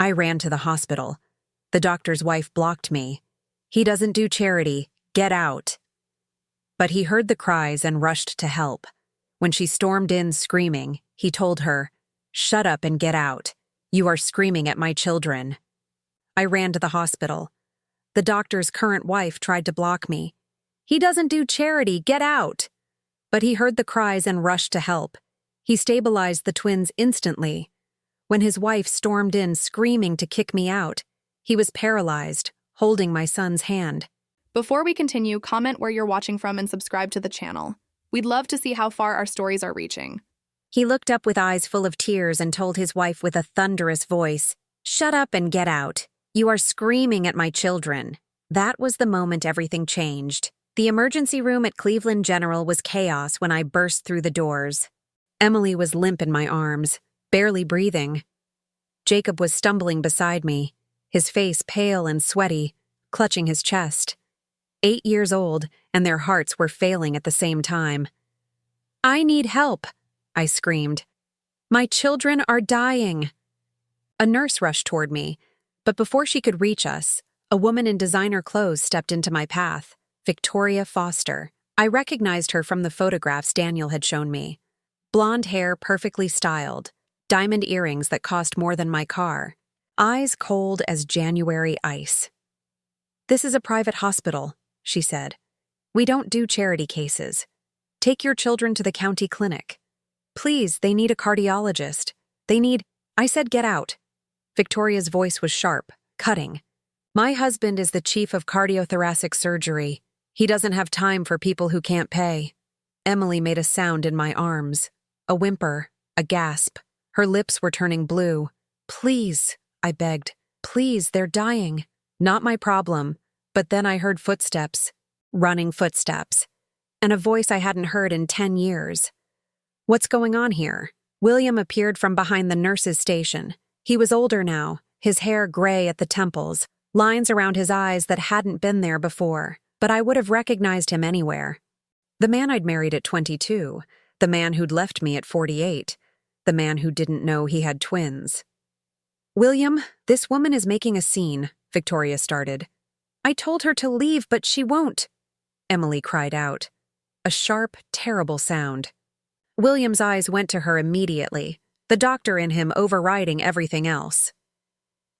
I ran to the hospital. The doctor's wife blocked me. "He doesn't do charity. Get out." But he heard the cries and rushed to help. When she stormed in screaming, he told her, "Shut up and get out. You are screaming at my children." I ran to the hospital. The doctor's current wife tried to block me. "He doesn't do charity. Get out." But he heard the cries and rushed to help. He stabilized the twins instantly. When his wife stormed in screaming to kick me out, he was paralyzed, holding my son's hand. Before we continue, comment where you're watching from and subscribe to the channel. We'd love to see how far our stories are reaching. He looked up with eyes full of tears and told his wife with a thunderous voice, "Shut up and get out. You are screaming at my children." That was the moment everything changed. The emergency room at Cleveland General was chaos when I burst through the doors. Emily was limp in my arms, barely breathing. Jacob was stumbling beside me, his face pale and sweaty, clutching his chest. 8 years old, and their hearts were failing at the same time. "I need help," I screamed. "My children are dying." A nurse rushed toward me, but before she could reach us, a woman in designer clothes stepped into my path, Victoria Foster. I recognized her from the photographs Daniel had shown me. Blonde hair perfectly styled, diamond earrings that cost more than my car, eyes cold as January ice. "This is a private hospital," she said. "We don't do charity cases. Take your children to the county clinic. Please, they need a cardiologist. I said get out." Victoria's voice was sharp, cutting. "My husband is the chief of cardiothoracic surgery. He doesn't have time for people who can't pay." Emily made a sound in my arms. A whimper, a gasp. Her lips were turning blue. "Please," I begged. "Please, they're dying." Not my problem. But then I heard footsteps, running footsteps, and a voice I hadn't heard in 10 years. "What's going on here?" William appeared from behind the nurse's station. He was older now, his hair gray at the temples, lines around his eyes that hadn't been there before, but I would have recognized him anywhere. The man I'd married at 22, the man who'd left me at 48, the man who didn't know he had twins. "William, this woman is making a scene," Victoria started. "I told her to leave, but she won't," Emily cried out. A sharp, terrible sound. William's eyes went to her immediately, the doctor in him overriding everything else.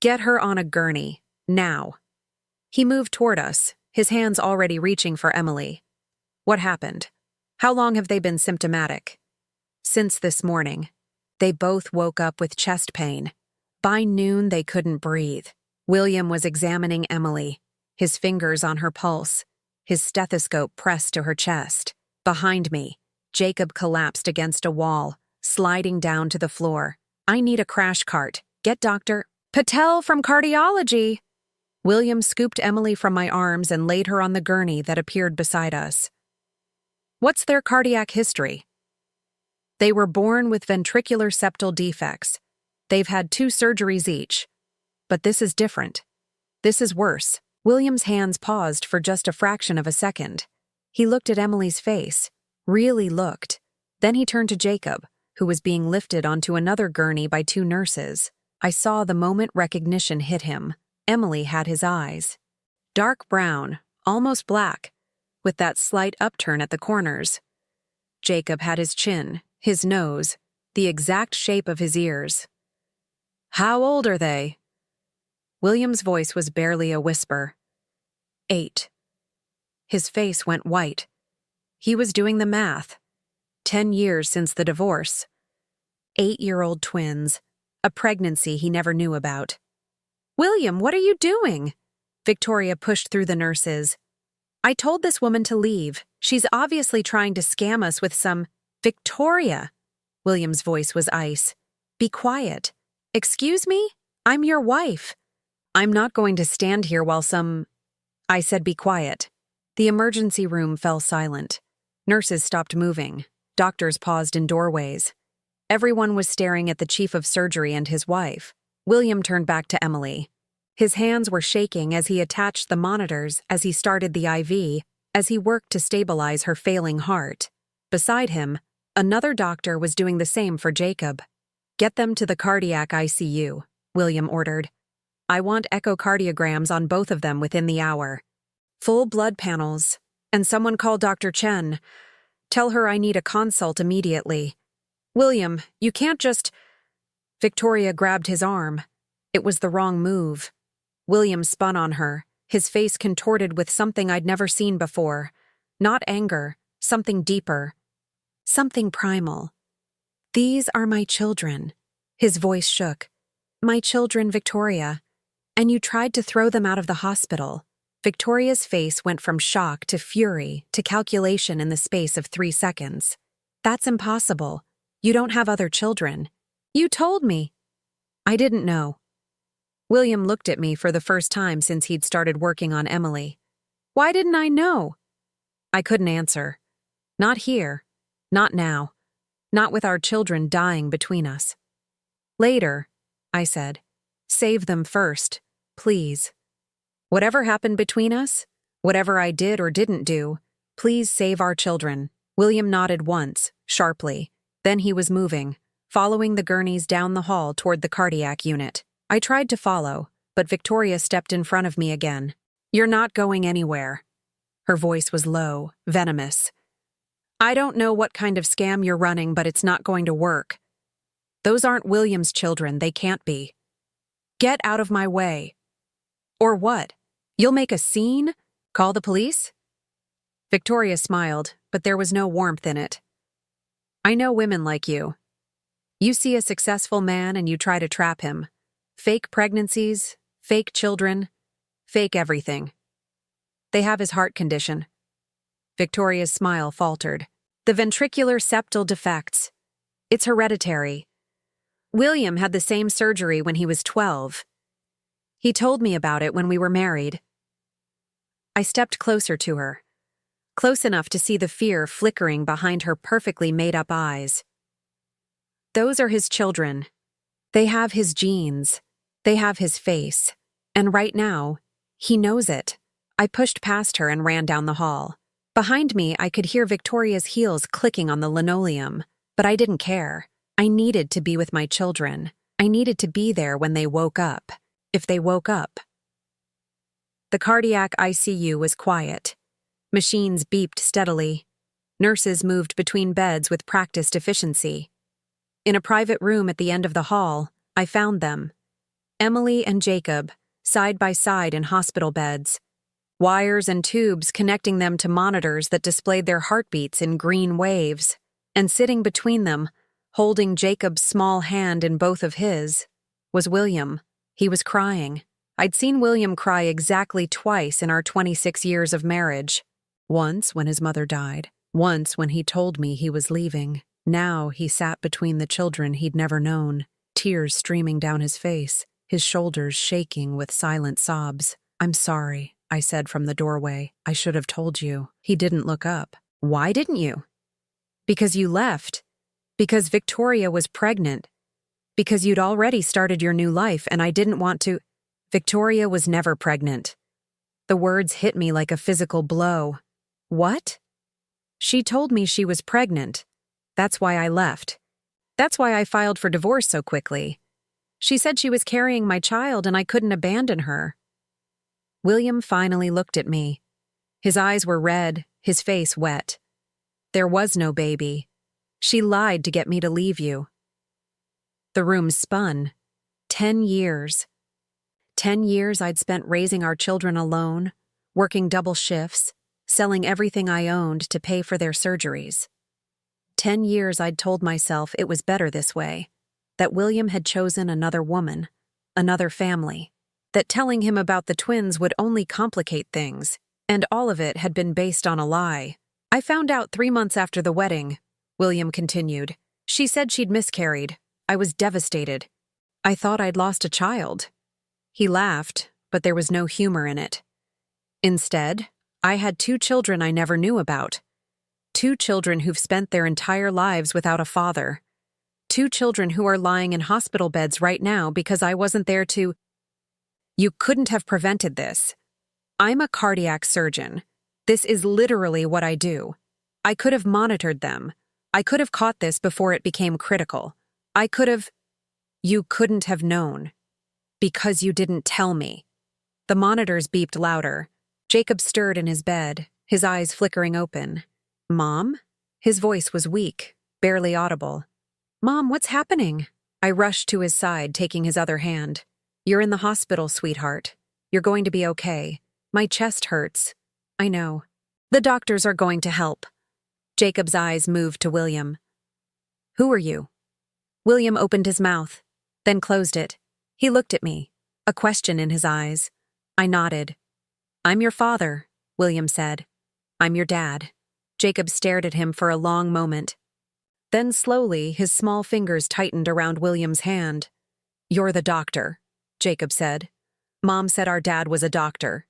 "Get her on a gurney, now." He moved toward us, his hands already reaching for Emily. "What happened? How long have they been symptomatic?" "Since this morning. They both woke up with chest pain. By noon, they couldn't breathe." William was examining Emily, his fingers on her pulse, his stethoscope pressed to her chest. Behind me, Jacob collapsed against a wall, sliding down to the floor. "I need a crash cart. Get Dr. Patel from cardiology." William scooped Emily from my arms and laid her on the gurney that appeared beside us. "What's their cardiac history?" "They were born with ventricular septal defects. They've had 2 surgeries each. But this is different. This is worse." William's hands paused for just a fraction of a second. He looked at Emily's face, really looked. Then he turned to Jacob, who was being lifted onto another gurney by 2 nurses. I saw the moment recognition hit him. Emily had his eyes. Dark brown, almost black, with that slight upturn at the corners. Jacob had his chin, his nose, the exact shape of his ears. "How old are they?" William's voice was barely a whisper. 8. His face went white. He was doing the math. 10 years since the divorce. 8-year-old twins. A pregnancy he never knew about. "William, what are you doing?" Victoria pushed through the nurses. "I told this woman to leave. She's obviously trying to scam us with some—" "Victoria!" William's voice was ice. "Be quiet." "Excuse me? I'm your wife." "I'm not going to stand here while some—" I said be quiet. The emergency room fell silent. Nurses stopped moving. Doctors paused in doorways. Everyone was staring at the chief of surgery and his wife. William turned back to Emily. His hands were shaking as he attached the monitors, as he started the IV, as he worked to stabilize her failing heart. Beside him, another doctor was doing the same for Jacob. "Get them to the cardiac ICU," William ordered. I want echocardiograms on both of them within the hour. Full blood panels. And someone call Dr. Chen. Tell her I need a consult immediately. William, you can't just... Victoria grabbed his arm. It was the wrong move. William spun on her, his face contorted with something I'd never seen before. Not anger, something deeper. Something primal. These are my children. His voice shook. My children, Victoria. And you tried to throw them out of the hospital. Victoria's face went from shock to fury to calculation in the space of 3 seconds. That's impossible. You don't have other children. You told me. I didn't know. William looked at me for the first time since he'd started working on Emily. Why didn't I know? I couldn't answer. Not here. Not now. Not with our children dying between us. Later, I said. Save them first, please. Whatever happened between us, whatever I did or didn't do, please save our children. William nodded once, sharply. Then he was moving, following the gurneys down the hall toward the cardiac unit. I tried to follow, but Victoria stepped in front of me again. You're not going anywhere. Her voice was low, venomous. I don't know what kind of scam you're running, but it's not going to work. Those aren't William's children, they can't be. Get out of my way. Or what? You'll make a scene? Call the police? Victoria smiled, but there was no warmth in it. I know women like you. You see a successful man and you try to trap him. Fake pregnancies, fake children, fake everything. They have his heart condition. Victoria's smile faltered. The ventricular septal defects. It's hereditary. William had the same surgery when he was 12. He told me about it when we were married. I stepped closer to her, close enough to see the fear flickering behind her perfectly made-up eyes. Those are his children. They have his genes. They have his face. And right now, he knows it. I pushed past her and ran down the hall. Behind me, I could hear Victoria's heels clicking on the linoleum, but I didn't care. I needed to be with my children. I needed to be there when they woke up. If they woke up. The cardiac ICU was quiet. Machines beeped steadily. Nurses moved between beds with practiced efficiency. In a private room at the end of the hall, I found them. Emily and Jacob, side by side in hospital beds. Wires and tubes connecting them to monitors that displayed their heartbeats in green waves. And sitting between them, holding Jacob's small hand in both of his, was William. He was crying. I'd seen William cry exactly twice in our 26 years of marriage. Once when his mother died. Once when he told me he was leaving. Now he sat between the children he'd never known, tears streaming down his face, his shoulders shaking with silent sobs. I'm sorry, I said from the doorway. I should have told you. He didn't look up. Why didn't you? Because you left. Because Victoria was pregnant. Because you'd already started your new life and I didn't want to... Victoria was never pregnant. The words hit me like a physical blow. What? She told me she was pregnant. That's why I left. That's why I filed for divorce so quickly. She said she was carrying my child and I couldn't abandon her. William finally looked at me. His eyes were red, his face wet. There was no baby. She lied to get me to leave you. The room spun. 10 years. 10 years I'd spent raising our children alone, working double shifts, selling everything I owned to pay for their surgeries. 10 years I'd told myself it was better this way, that William had chosen another woman, another family, that telling him about the twins would only complicate things, and all of it had been based on a lie. I found out 3 months after the wedding, William continued. She said she'd miscarried. I was devastated. I thought I'd lost a child. He laughed, but there was no humor in it. Instead, I had 2 children I never knew about. 2 children who've spent their entire lives without a father. 2 children who are lying in hospital beds right now because I wasn't there to... You couldn't have prevented this. I'm a cardiac surgeon. This is literally what I do. I could have monitored them. I could have caught this before it became critical. I could have... You couldn't have known. Because you didn't tell me. The monitors beeped louder. Jacob stirred in his bed, his eyes flickering open. Mom? His voice was weak, barely audible. Mom, what's happening? I rushed to his side, taking his other hand. You're in the hospital, sweetheart. You're going to be okay. My chest hurts. I know. The doctors are going to help. Jacob's eyes moved to William. Who are you? William opened his mouth, then closed it. He looked at me, a question in his eyes. I nodded. I'm your father, William said. I'm your dad. Jacob stared at him for a long moment. Then slowly, his small fingers tightened around William's hand. You're the doctor, Jacob said. Mom said our dad was a doctor.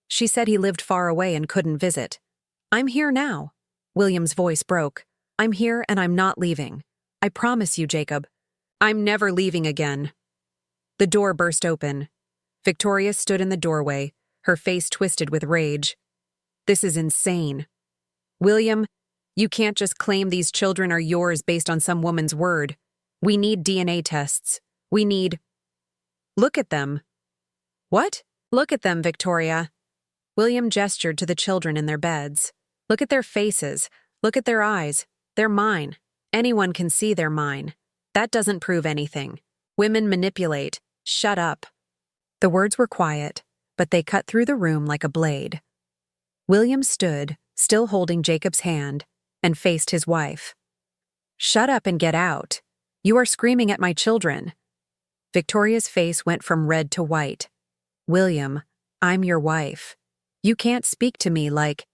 She said he lived far away and couldn't visit. I'm here now. William's voice broke. I'm here and I'm not leaving. I promise you, Jacob. I'm never leaving again. The door burst open. Victoria stood in the doorway, her face twisted with rage. This is insane. William, you can't just claim these children are yours based on some woman's word. We need DNA tests. We need... Look at them. What? Look at them, Victoria. William gestured to the children in their beds. Look at their faces. Look at their eyes. They're mine. Anyone can see they're mine. That doesn't prove anything. Women manipulate. Shut up. The words were quiet, but they cut through the room like a blade. William stood, still holding Jacob's hand, and faced his wife. Shut up and get out. You are screaming at my children. Victoria's face went from red to white. William, I'm your wife. You can't speak to me like...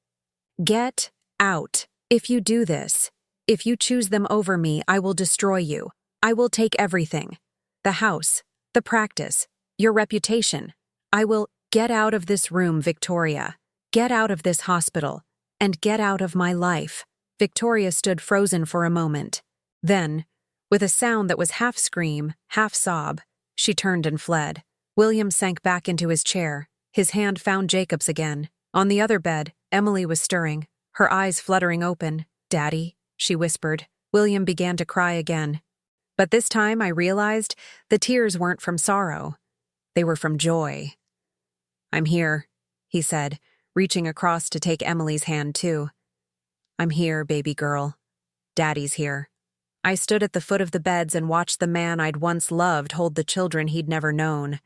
Get out. If you do this, if you choose them over me, I will destroy you. I will take everything. The house, the practice, your reputation. I will get out of this room, Victoria. Get out of this hospital. And get out of my life. Victoria stood frozen for a moment. Then, with a sound that was half scream, half sob, she turned and fled. William sank back into his chair. His hand found Jacob's again. On the other bed, Emily was stirring, her eyes fluttering open. Daddy, she whispered. William began to cry again. But this time I realized the tears weren't from sorrow. They were from joy. I'm here, he said, reaching across to take Emily's hand too. I'm here, baby girl. Daddy's here. I stood at the foot of the beds and watched the man I'd once loved hold the children he'd never known.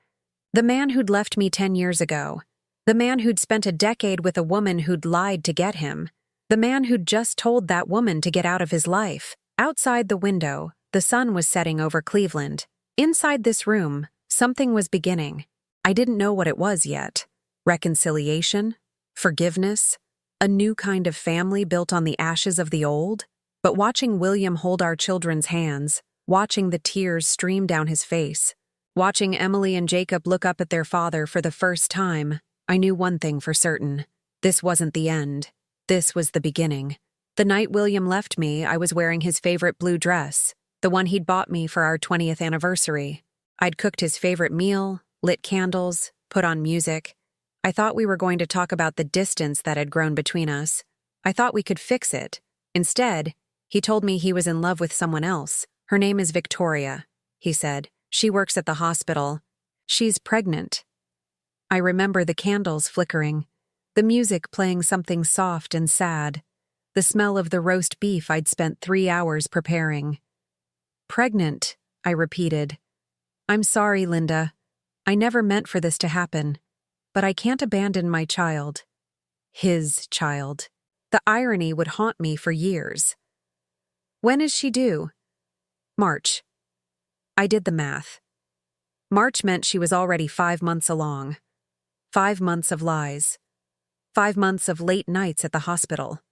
The man who'd left me 10 years ago. The man who'd spent a decade with a woman who'd lied to get him. The man who'd just told that woman to get out of his life. Outside the window, the sun was setting over Cleveland. Inside this room, something was beginning. I didn't know what it was yet. Reconciliation? Forgiveness? A new kind of family built on the ashes of the old? But watching William hold our children's hands, watching the tears stream down his face, watching Emily and Jacob look up at their father for the first time, I knew one thing for certain. This wasn't the end. This was the beginning. The night William left me, I was wearing his favorite blue dress, the one he'd bought me for our 20th anniversary. I'd cooked his favorite meal, lit candles, put on music. I thought we were going to talk about the distance that had grown between us. I thought we could fix it. Instead, he told me he was in love with someone else. Her name is Victoria, he said. She works at the hospital. She's pregnant. I remember the candles flickering, the music playing something soft and sad, the smell of the roast beef I'd spent 3 hours preparing. Pregnant, I repeated. I'm sorry, Linda. I never meant for this to happen, but I can't abandon my child. His child. The irony would haunt me for years. When is she due? March. I did the math. March meant she was already 5 months along. 5 months of lies. 5 months of late nights at the hospital.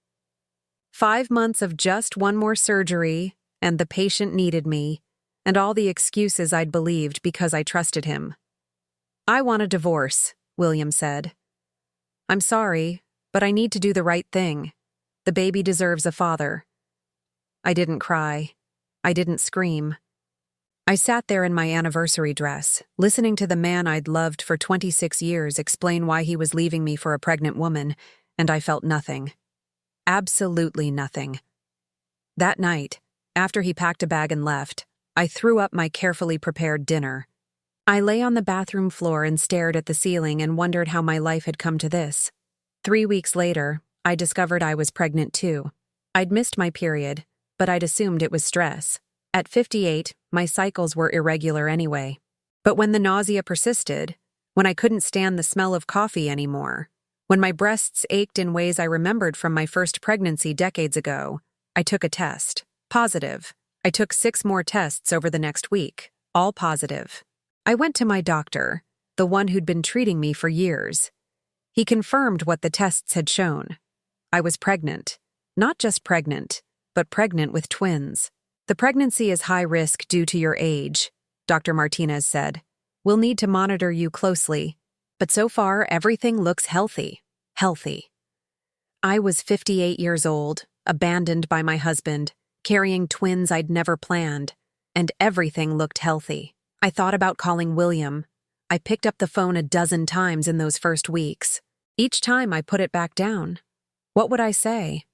5 months of just one more surgery, and the patient needed me, and all the excuses I'd believed because I trusted him. I want a divorce, William said. I'm sorry, but I need to do the right thing. The baby deserves a father. I didn't cry. I didn't scream. I sat there in my anniversary dress, listening to the man I'd loved for 26 years explain why he was leaving me for a pregnant woman, and I felt nothing. Absolutely nothing. That night, after he packed a bag and left, I threw up my carefully prepared dinner. I lay on the bathroom floor and stared at the ceiling and wondered how my life had come to this. 3 weeks later, I discovered I was pregnant too. I'd missed my period, but I'd assumed it was stress. At 58, my cycles were irregular anyway. But when the nausea persisted, when I couldn't stand the smell of coffee anymore, when my breasts ached in ways I remembered from my first pregnancy decades ago, I took a test. Positive. I took 6 more tests over the next week, all positive. I went to my doctor, the one who'd been treating me for years. He confirmed what the tests had shown. I was pregnant. Not just pregnant, but pregnant with twins. The pregnancy is high risk due to your age, Dr. Martinez said. We'll need to monitor you closely, but so far everything looks healthy. Healthy. I was 58 years old, abandoned by my husband, carrying twins I'd never planned, and everything looked healthy. I thought about calling William. I picked up the phone a dozen times in those first weeks. Each time I put it back down. What would I say?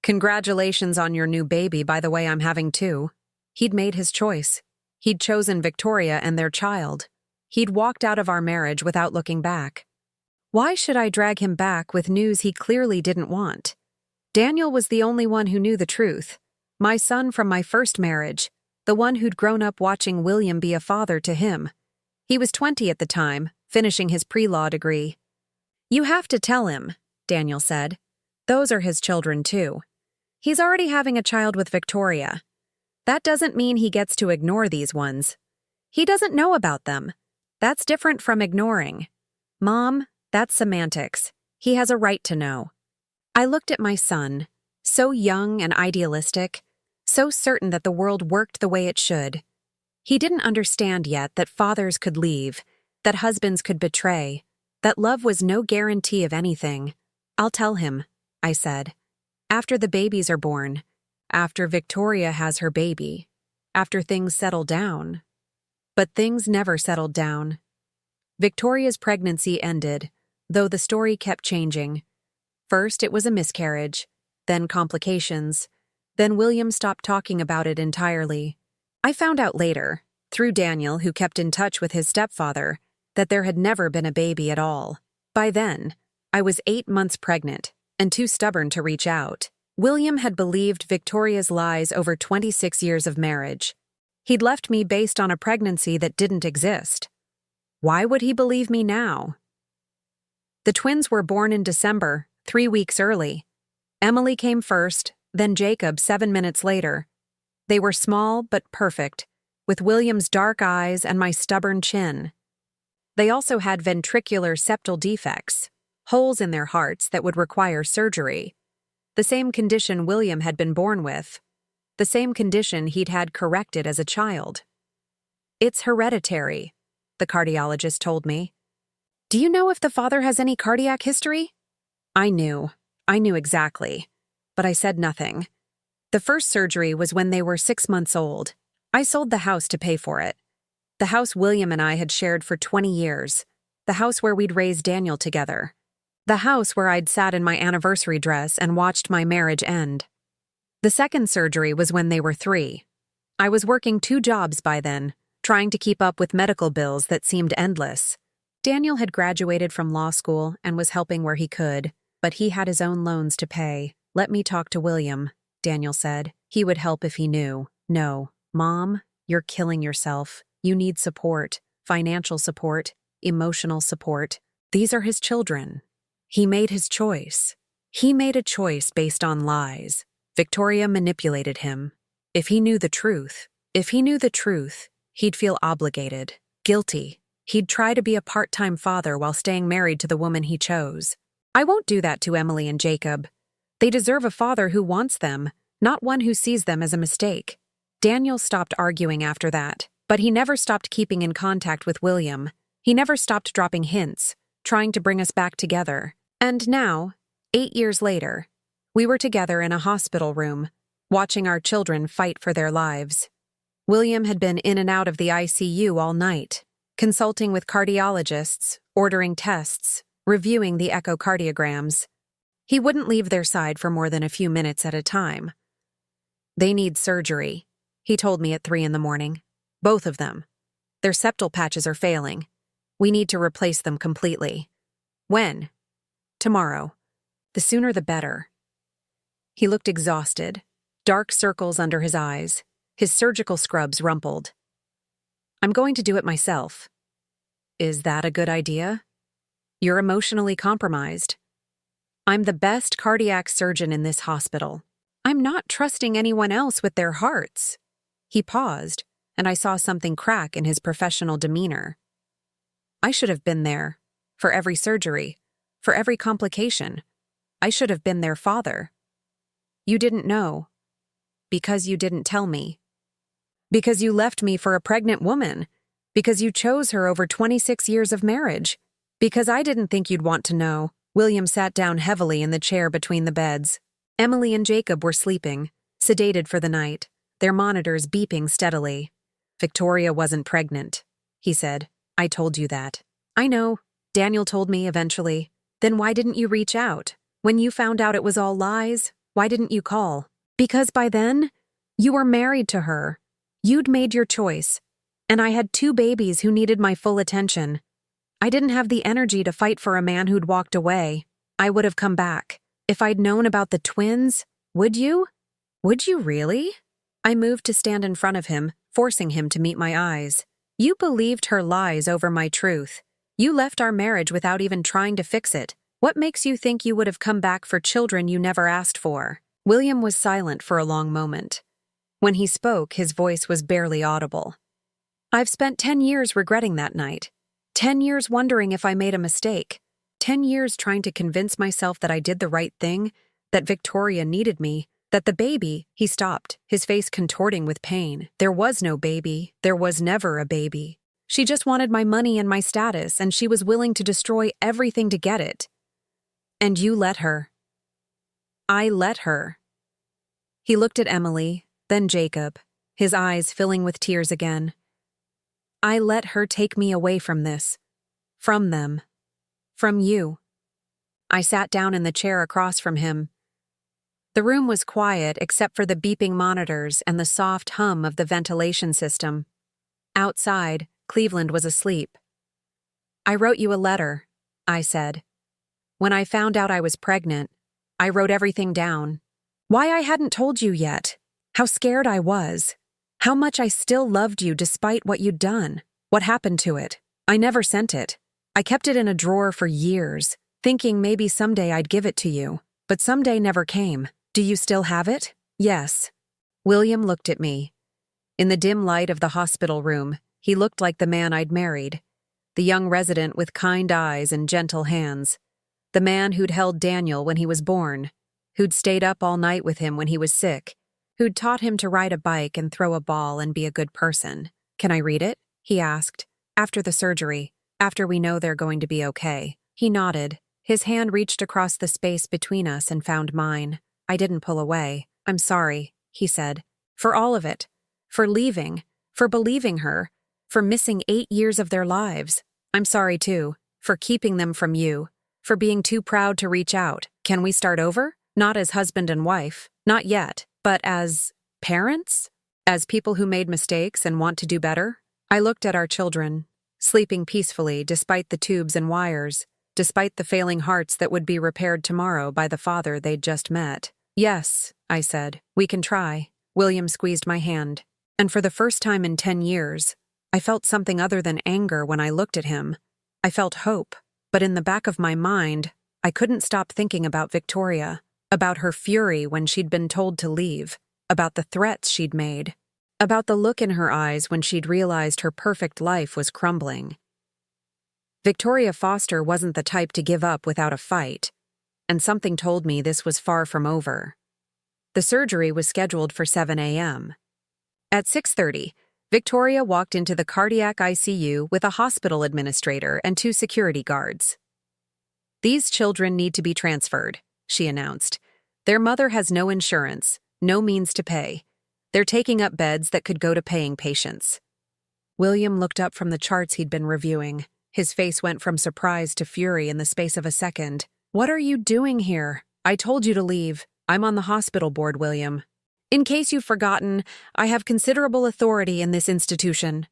Congratulations on your new baby, by the way, I'm having 2. He'd made his choice. He'd chosen Victoria and their child. He'd walked out of our marriage without looking back. Why should I drag him back with news he clearly didn't want? Daniel was the only one who knew the truth. My son from my first marriage, the one who'd grown up watching William be a father to him. He was 20 at the time, finishing his pre-law degree. You have to tell him, Daniel said. Those are his children too. He's already having a child with Victoria. That doesn't mean he gets to ignore these ones. He doesn't know about them. That's different from ignoring. Mom, that's semantics. He has a right to know. I looked at my son, so young and idealistic, so certain that the world worked the way it should. He didn't understand yet that fathers could leave, that husbands could betray, that love was no guarantee of anything. I'll tell him, I said. After the babies are born, after Victoria has her baby, after things settle down. But things never settled down. Victoria's pregnancy ended, though the story kept changing. First, it was a miscarriage, then complications, then William stopped talking about it entirely. I found out later, through Daniel, who kept in touch with his stepfather, that there had never been a baby at all. By then, I was 8 months pregnant and too stubborn to reach out. William had believed Victoria's lies over 26 years of marriage. He'd left me based on a pregnancy that didn't exist. Why would he believe me now? The twins were born in December, 3 weeks early. Emily came first, then Jacob 7 minutes later. They were small but perfect, with William's dark eyes and my stubborn chin. They also had ventricular septal defects, holes in their hearts that would require surgery. The same condition William had been born with. The same condition he'd had corrected as a child. It's hereditary, the cardiologist told me. Do you know if the father has any cardiac history? I knew exactly, but I said nothing. The first surgery was when they were 6 months old. I sold the house to pay for it. The house William and I had shared for 20 years. The house where we'd raised Daniel together. The house where I'd sat in my anniversary dress and watched my marriage end. The second surgery was when they were 3. I was working 2 jobs by then, trying to keep up with medical bills that seemed endless. Daniel had graduated from law school and was helping where he could, but he had his own loans to pay. Let me talk to William, Daniel said. He would help if he knew. No, Mom, you're killing yourself. You need support, financial support, emotional support. These are his children. He made his choice. He made a choice based on lies. Victoria manipulated him. If he knew the truth, he'd feel obligated, guilty. He'd try to be a part-time father while staying married to the woman he chose. I won't do that to Emily and Jacob. They deserve a father who wants them, not one who sees them as a mistake. Daniel stopped arguing after that, but he never stopped keeping in contact with William. He never stopped dropping hints, trying to bring us back together. And now, 8 years later, we were together in a hospital room, watching our children fight for their lives. William had been in and out of the ICU all night, consulting with cardiologists, ordering tests, reviewing the echocardiograms. He wouldn't leave their side for more than a few minutes at a time. They need surgery, he told me at 3 in the morning. Both of them. Their septal patches are failing. We need to replace them completely. When? Tomorrow. The sooner the better. He looked exhausted, dark circles under his eyes, his surgical scrubs rumpled. I'm going to do it myself. Is that a good idea? You're emotionally compromised. I'm the best cardiac surgeon in this hospital. I'm not trusting anyone else with their hearts. He paused, and I saw something crack in his professional demeanor. I should have been there, for every surgery, for every complication. I should have been their father. You didn't know. Because you didn't tell me. Because you left me for a pregnant woman. Because you chose her over 26 years of marriage. Because I didn't think you'd want to know. William sat down heavily in the chair between the beds. Emily and Jacob were sleeping, sedated for the night, their monitors beeping steadily. Victoria wasn't pregnant, he said. I told you that. I know. Daniel told me eventually. Then why didn't you reach out? When you found out it was all lies, why didn't you call? Because by then, you were married to her. You'd made your choice. And I had 2 babies who needed my full attention. I didn't have the energy to fight for a man who'd walked away. I would have come back. If I'd known about the twins, would you? Would you really? I moved to stand in front of him, forcing him to meet my eyes. You believed her lies over my truth. You left our marriage without even trying to fix it. What makes you think you would have come back for children you never asked for? William was silent for a long moment. When he spoke, his voice was barely audible. I've spent 10 years regretting that night. 10 years wondering if I made a mistake. 10 years trying to convince myself that I did the right thing, that Victoria needed me, that the baby— He stopped, his face contorting with pain. There was no baby. There was never a baby. She just wanted my money and my status, and she was willing to destroy everything to get it. And you let her. I let her. He looked at Emily, then Jacob, his eyes filling with tears again. I let her take me away from this. From them. From you. I sat down in the chair across from him. The room was quiet except for the beeping monitors and the soft hum of the ventilation system. Outside, Cleveland was asleep. I wrote you a letter, I said. When I found out I was pregnant, I wrote everything down. Why I hadn't told you yet. How scared I was. How much I still loved you despite what you'd done. What happened to it? I never sent it. I kept it in a drawer for years, thinking maybe someday I'd give it to you. But someday never came. Do you still have it? Yes. William looked at me. In the dim light of the hospital room, he looked like the man I'd married. The young resident with kind eyes and gentle hands. The man who'd held Daniel when he was born. Who'd stayed up all night with him when he was sick. Who'd taught him to ride a bike and throw a ball and be a good person. Can I read it? He asked. After the surgery. After we know they're going to be okay. He nodded. His hand reached across the space between us and found mine. I didn't pull away. I'm sorry, he said. For all of it. For leaving. For believing her. For missing 8 years of their lives. I'm sorry too. For keeping them from you. For being too proud to reach out. Can we start over? Not as husband and wife. Not yet. But as parents? As people who made mistakes and want to do better? I looked at our children, sleeping peacefully despite the tubes and wires, despite the failing hearts that would be repaired tomorrow by the father they'd just met. Yes, I said, we can try. William squeezed my hand. And for the first time in 10 years, I felt something other than anger when I looked at him. I felt hope, but in the back of my mind, I couldn't stop thinking about Victoria. About her fury when she'd been told to leave, about the threats she'd made, about the look in her eyes when she'd realized her perfect life was crumbling. Victoria Foster wasn't the type to give up without a fight, and something told me this was far from over. The surgery was scheduled for 7 a.m. At 6:30, Victoria walked into the cardiac ICU with a hospital administrator and 2 security guards. These children need to be transferred, she announced. Their mother has no insurance, no means to pay. They're taking up beds that could go to paying patients. William looked up from the charts he'd been reviewing. His face went from surprise to fury in the space of a second. What are you doing here? I told you to leave. I'm on the hospital board, William. In case you've forgotten, I have considerable authority in this institution.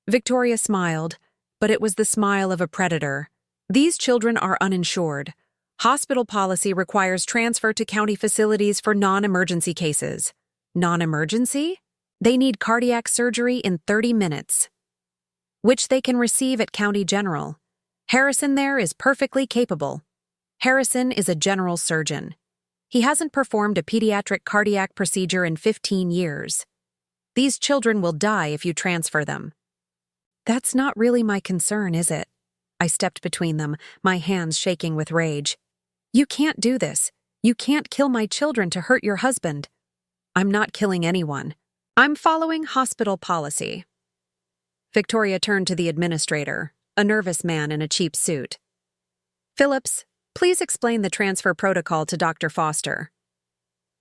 Victoria smiled, but it was the smile of a predator. These children are uninsured. Hospital policy requires transfer to county facilities for non-emergency cases. Non-emergency? They need cardiac surgery in 30 minutes, which they can receive at County General. Harrison there is perfectly capable. Harrison is a general surgeon. He hasn't performed a pediatric cardiac procedure in 15 years. These children will die if you transfer them. That's not really my concern, is it? I stepped between them, my hands shaking with rage. You can't do this. You can't kill my children to hurt your husband. I'm not killing anyone. I'm following hospital policy. Victoria turned to the administrator, a nervous man in a cheap suit. Phillips, please explain the transfer protocol to Dr. Foster.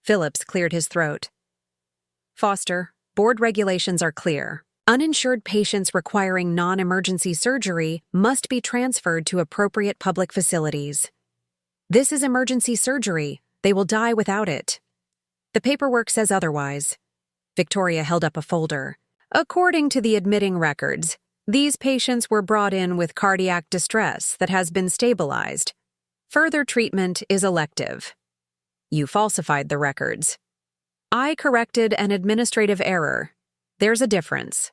Phillips cleared his throat. Foster, board regulations are clear. Uninsured patients requiring non-emergency surgery must be transferred to appropriate public facilities. This is emergency surgery. They will die without it. The paperwork says otherwise. Victoria held up a folder. According to the admitting records, these patients were brought in with cardiac distress that has been stabilized. Further treatment is elective. You falsified the records. I corrected an administrative error. There's a difference.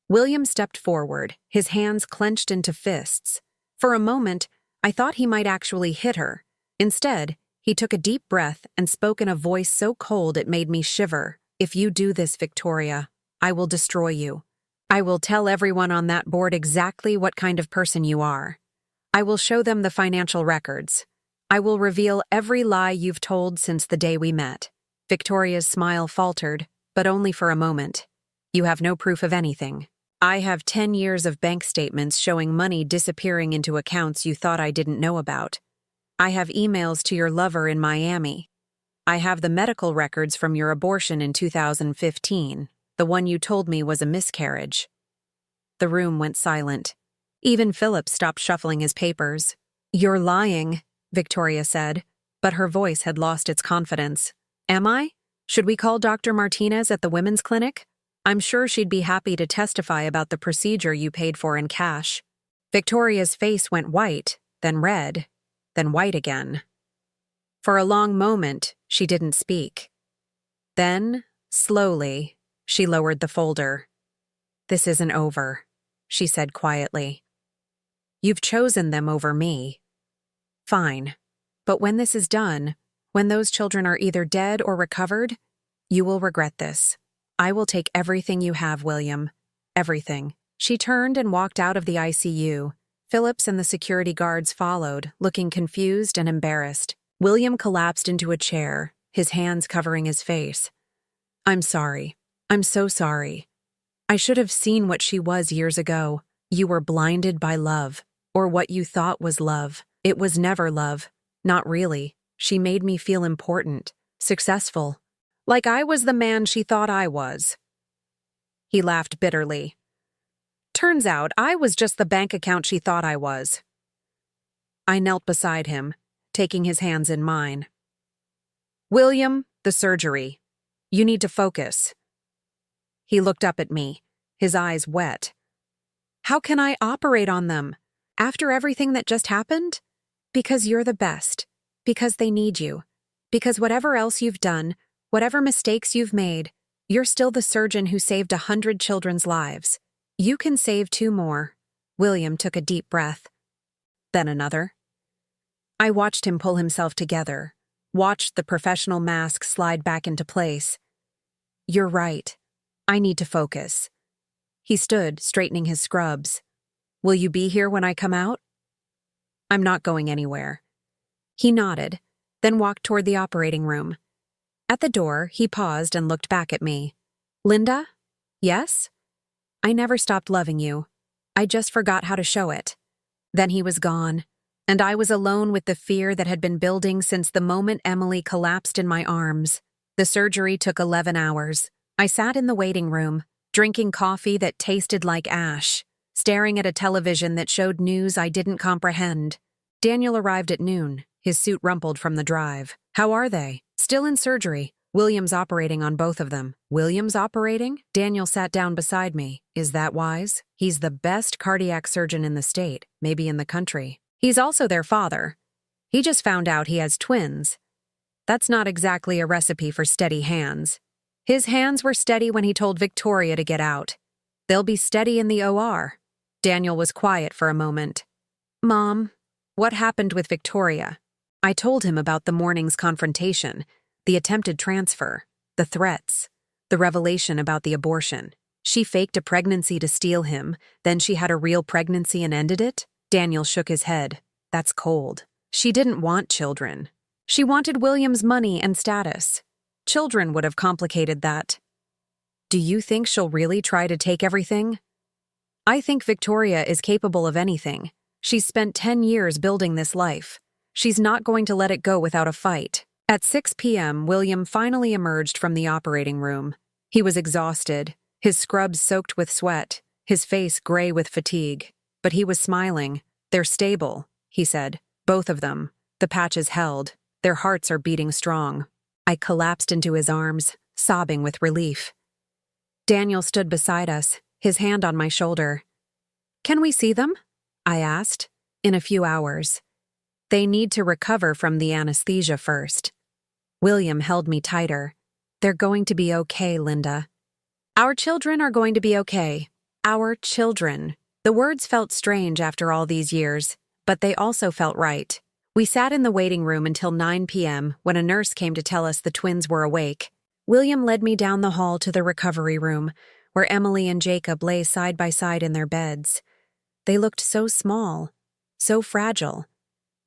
William stepped forward, his hands clenched into fists. For a moment, I thought he might actually hit her. Instead, he took a deep breath and spoke in a voice so cold it made me shiver. If you do this, Victoria, I will destroy you. I will tell everyone on that board exactly what kind of person you are. I will show them the financial records. I will reveal every lie you've told since the day we met. Victoria's smile faltered, but only for a moment. You have no proof of anything. I have 10 years of bank statements showing money disappearing into accounts you thought I didn't know about. I have emails to your lover in Miami. I have the medical records from your abortion in 2015, the one you told me was a miscarriage. The room went silent. Even Philip stopped shuffling his papers. You're lying, Victoria said, but her voice had lost its confidence. Am I? Should we call Dr. Martinez at the women's clinic? I'm sure she'd be happy to testify about the procedure you paid for in cash. Victoria's face went white, then red, then white again. For a long moment, she didn't speak. Then, slowly, she lowered the folder. This isn't over, she said quietly. You've chosen them over me. Fine. But when this is done, when those children are either dead or recovered, you will regret this. I will take everything you have, William. Everything. She turned and walked out of the ICU. Phillips and the security guards followed, looking confused and embarrassed. William collapsed into a chair, his hands covering his face. I'm sorry. I'm so sorry. I should have seen what she was years ago. You were blinded by love, or what you thought was love. It was never love. Not really. She made me feel important, successful, like I was the man she thought I was. He laughed bitterly. Turns out I was just the bank account she thought I was. I knelt beside him, taking his hands in mine. William, the surgery. You need to focus. He looked up at me, his eyes wet. How can I operate on them? After everything that just happened? Because you're the best. Because they need you. Because whatever else you've done, whatever mistakes you've made, you're still the surgeon who saved 100 children's lives. You can save 2 more. William took a deep breath. Then another. I watched him pull himself together, watched the professional mask slide back into place. You're right. I need to focus. He stood, straightening his scrubs. Will you be here when I come out? I'm not going anywhere. He nodded, then walked toward the operating room. At the door, he paused and looked back at me. Linda? Yes? I never stopped loving you. I just forgot how to show it. Then he was gone, and I was alone with the fear that had been building since the moment Emily collapsed in my arms. The surgery took 11 hours. I sat in the waiting room, drinking coffee that tasted like ash, staring at a television that showed news I didn't comprehend. Daniel arrived at noon, his suit rumpled from the drive. How are they? Still in surgery. William's operating on both of them. William's operating? Daniel sat down beside me. Is that wise? He's the best cardiac surgeon in the state, maybe in the country. He's also their father. He just found out he has twins. That's not exactly a recipe for steady hands. His hands were steady when he told Victoria to get out. They'll be steady in the OR. Daniel was quiet for a moment. Mom, what happened with Victoria? I told him about the morning's confrontation, the attempted transfer, the threats, the revelation about the abortion. She faked a pregnancy to steal him, then she had a real pregnancy and ended it? Daniel shook his head. That's cold. She didn't want children. She wanted William's money and status. Children would have complicated that. Do you think she'll really try to take everything? I think Victoria is capable of anything. She's spent 10 years building this life. She's not going to let it go without a fight. At 6 p.m., William finally emerged from the operating room. He was exhausted, his scrubs soaked with sweat, his face gray with fatigue. But he was smiling. They're stable, he said. Both of them. The patches held. Their hearts are beating strong. I collapsed into his arms, sobbing with relief. Daniel stood beside us, his hand on my shoulder. Can we see them? I asked. In a few hours. They need to recover from the anesthesia first. William held me tighter. They're going to be okay, Linda. Our children are going to be okay. Our children. The words felt strange after all these years, but they also felt right. We sat in the waiting room until 9 p.m. when a nurse came to tell us the twins were awake. William led me down the hall to the recovery room, where Emily and Jacob lay side by side in their beds. They looked so small, so fragile.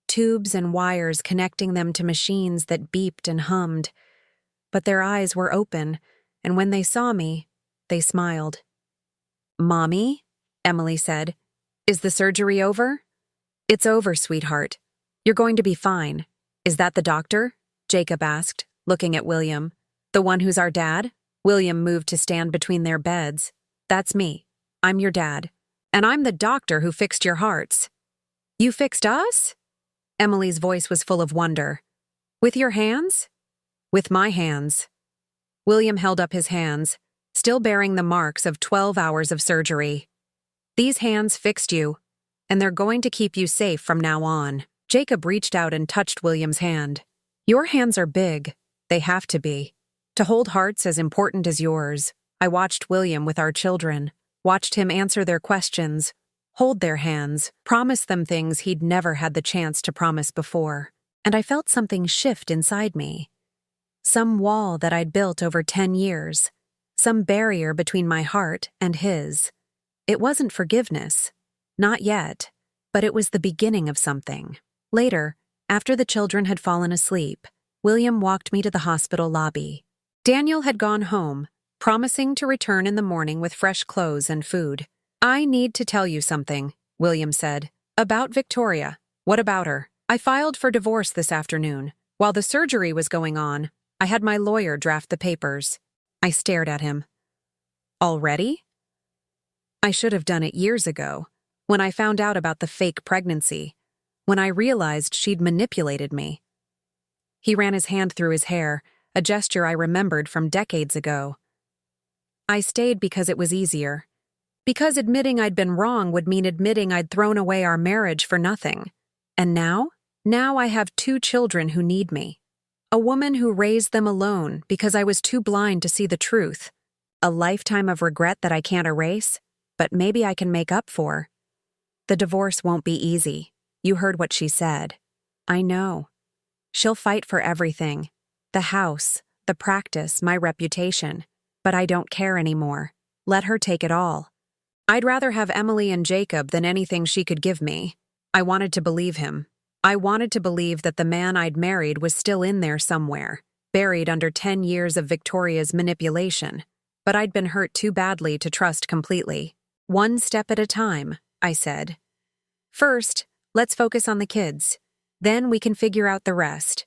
Tubes and wires connecting them to machines that beeped and hummed. But their eyes were open, and when they saw me, they smiled. Mommy, Emily said, is the surgery over? It's over, sweetheart. You're going to be fine. Is that the doctor? Jacob asked, looking at William. The one who's our dad? William moved to stand between their beds. That's me. I'm your dad. And I'm the doctor who fixed your hearts. You fixed us? Emily's voice was full of wonder. With your hands? With my hands. William held up his hands, still bearing the marks of 12 hours of surgery. These hands fixed you, and they're going to keep you safe from now on. Jacob reached out and touched William's hand. Your hands are big. They have to be. To hold hearts as important as yours. I watched William with our children, watched him answer their questions, hold their hands, promise them things he'd never had the chance to promise before. And I felt something shift inside me. Some wall that I'd built over 10 years. Some barrier between my heart and his. It wasn't forgiveness. Not yet. But it was the beginning of something. Later, after the children had fallen asleep, William walked me to the hospital lobby. Daniel had gone home, promising to return in the morning with fresh clothes and food. I need to tell you something, William said. About Victoria. What about her? I filed for divorce this afternoon. While the surgery was going on, I had my lawyer draft the papers. I stared at him. Already? I should have done it years ago, when I found out about the fake pregnancy, when I realized she'd manipulated me. He ran his hand through his hair, a gesture I remembered from decades ago. I stayed because it was easier. Because admitting I'd been wrong would mean admitting I'd thrown away our marriage for nothing. And now? Now I have 2 children who need me. A woman who raised them alone because I was too blind to see the truth. A lifetime of regret that I can't erase, but maybe I can make up for. The divorce won't be easy. You heard what she said. I know. She'll fight for everything. The house, the practice, my reputation. But I don't care anymore. Let her take it all. I'd rather have Emily and Jacob than anything she could give me. I wanted to believe him. I wanted to believe that the man I'd married was still in there somewhere, buried under 10 years of Victoria's manipulation. But I'd been hurt too badly to trust completely. One step at a time, I said. First, let's focus on the kids. Then we can figure out the rest.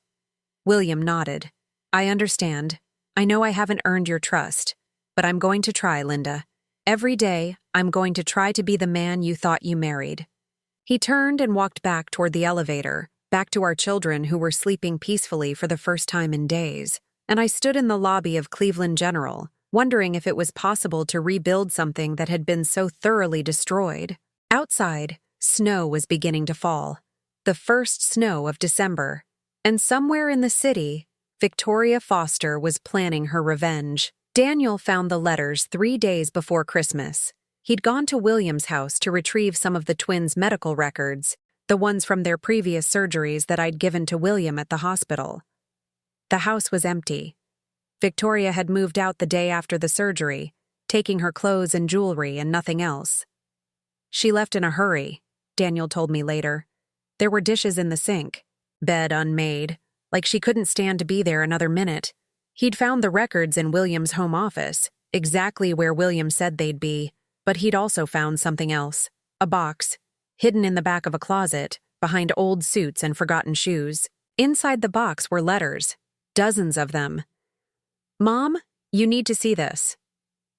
William nodded. I understand. I know I haven't earned your trust, but I'm going to try, Linda. Every day, I'm going to try to be the man you thought you married. He turned and walked back toward the elevator, back to our children who were sleeping peacefully for the first time in days. and I stood in the lobby of Cleveland General, wondering if it was possible to rebuild something that had been so thoroughly destroyed. Outside, snow was beginning to fall, the first snow of December, and somewhere in the city, Victoria Foster was planning her revenge. Daniel found the letters 3 days before Christmas. He'd gone to William's house to retrieve some of the twins' medical records, the ones from their previous surgeries that I'd given to William at the hospital. The house was empty. Victoria had moved out the day after the surgery, taking her clothes and jewelry and nothing else. She left in a hurry, Daniel told me later. There were dishes in the sink, bed unmade, like she couldn't stand to be there another minute. He'd found the records in William's home office, exactly where William said they'd be, but he'd also found something else, a box, hidden in the back of a closet, behind old suits and forgotten shoes. Inside the box were letters, dozens of them. "Mom, you need to see this."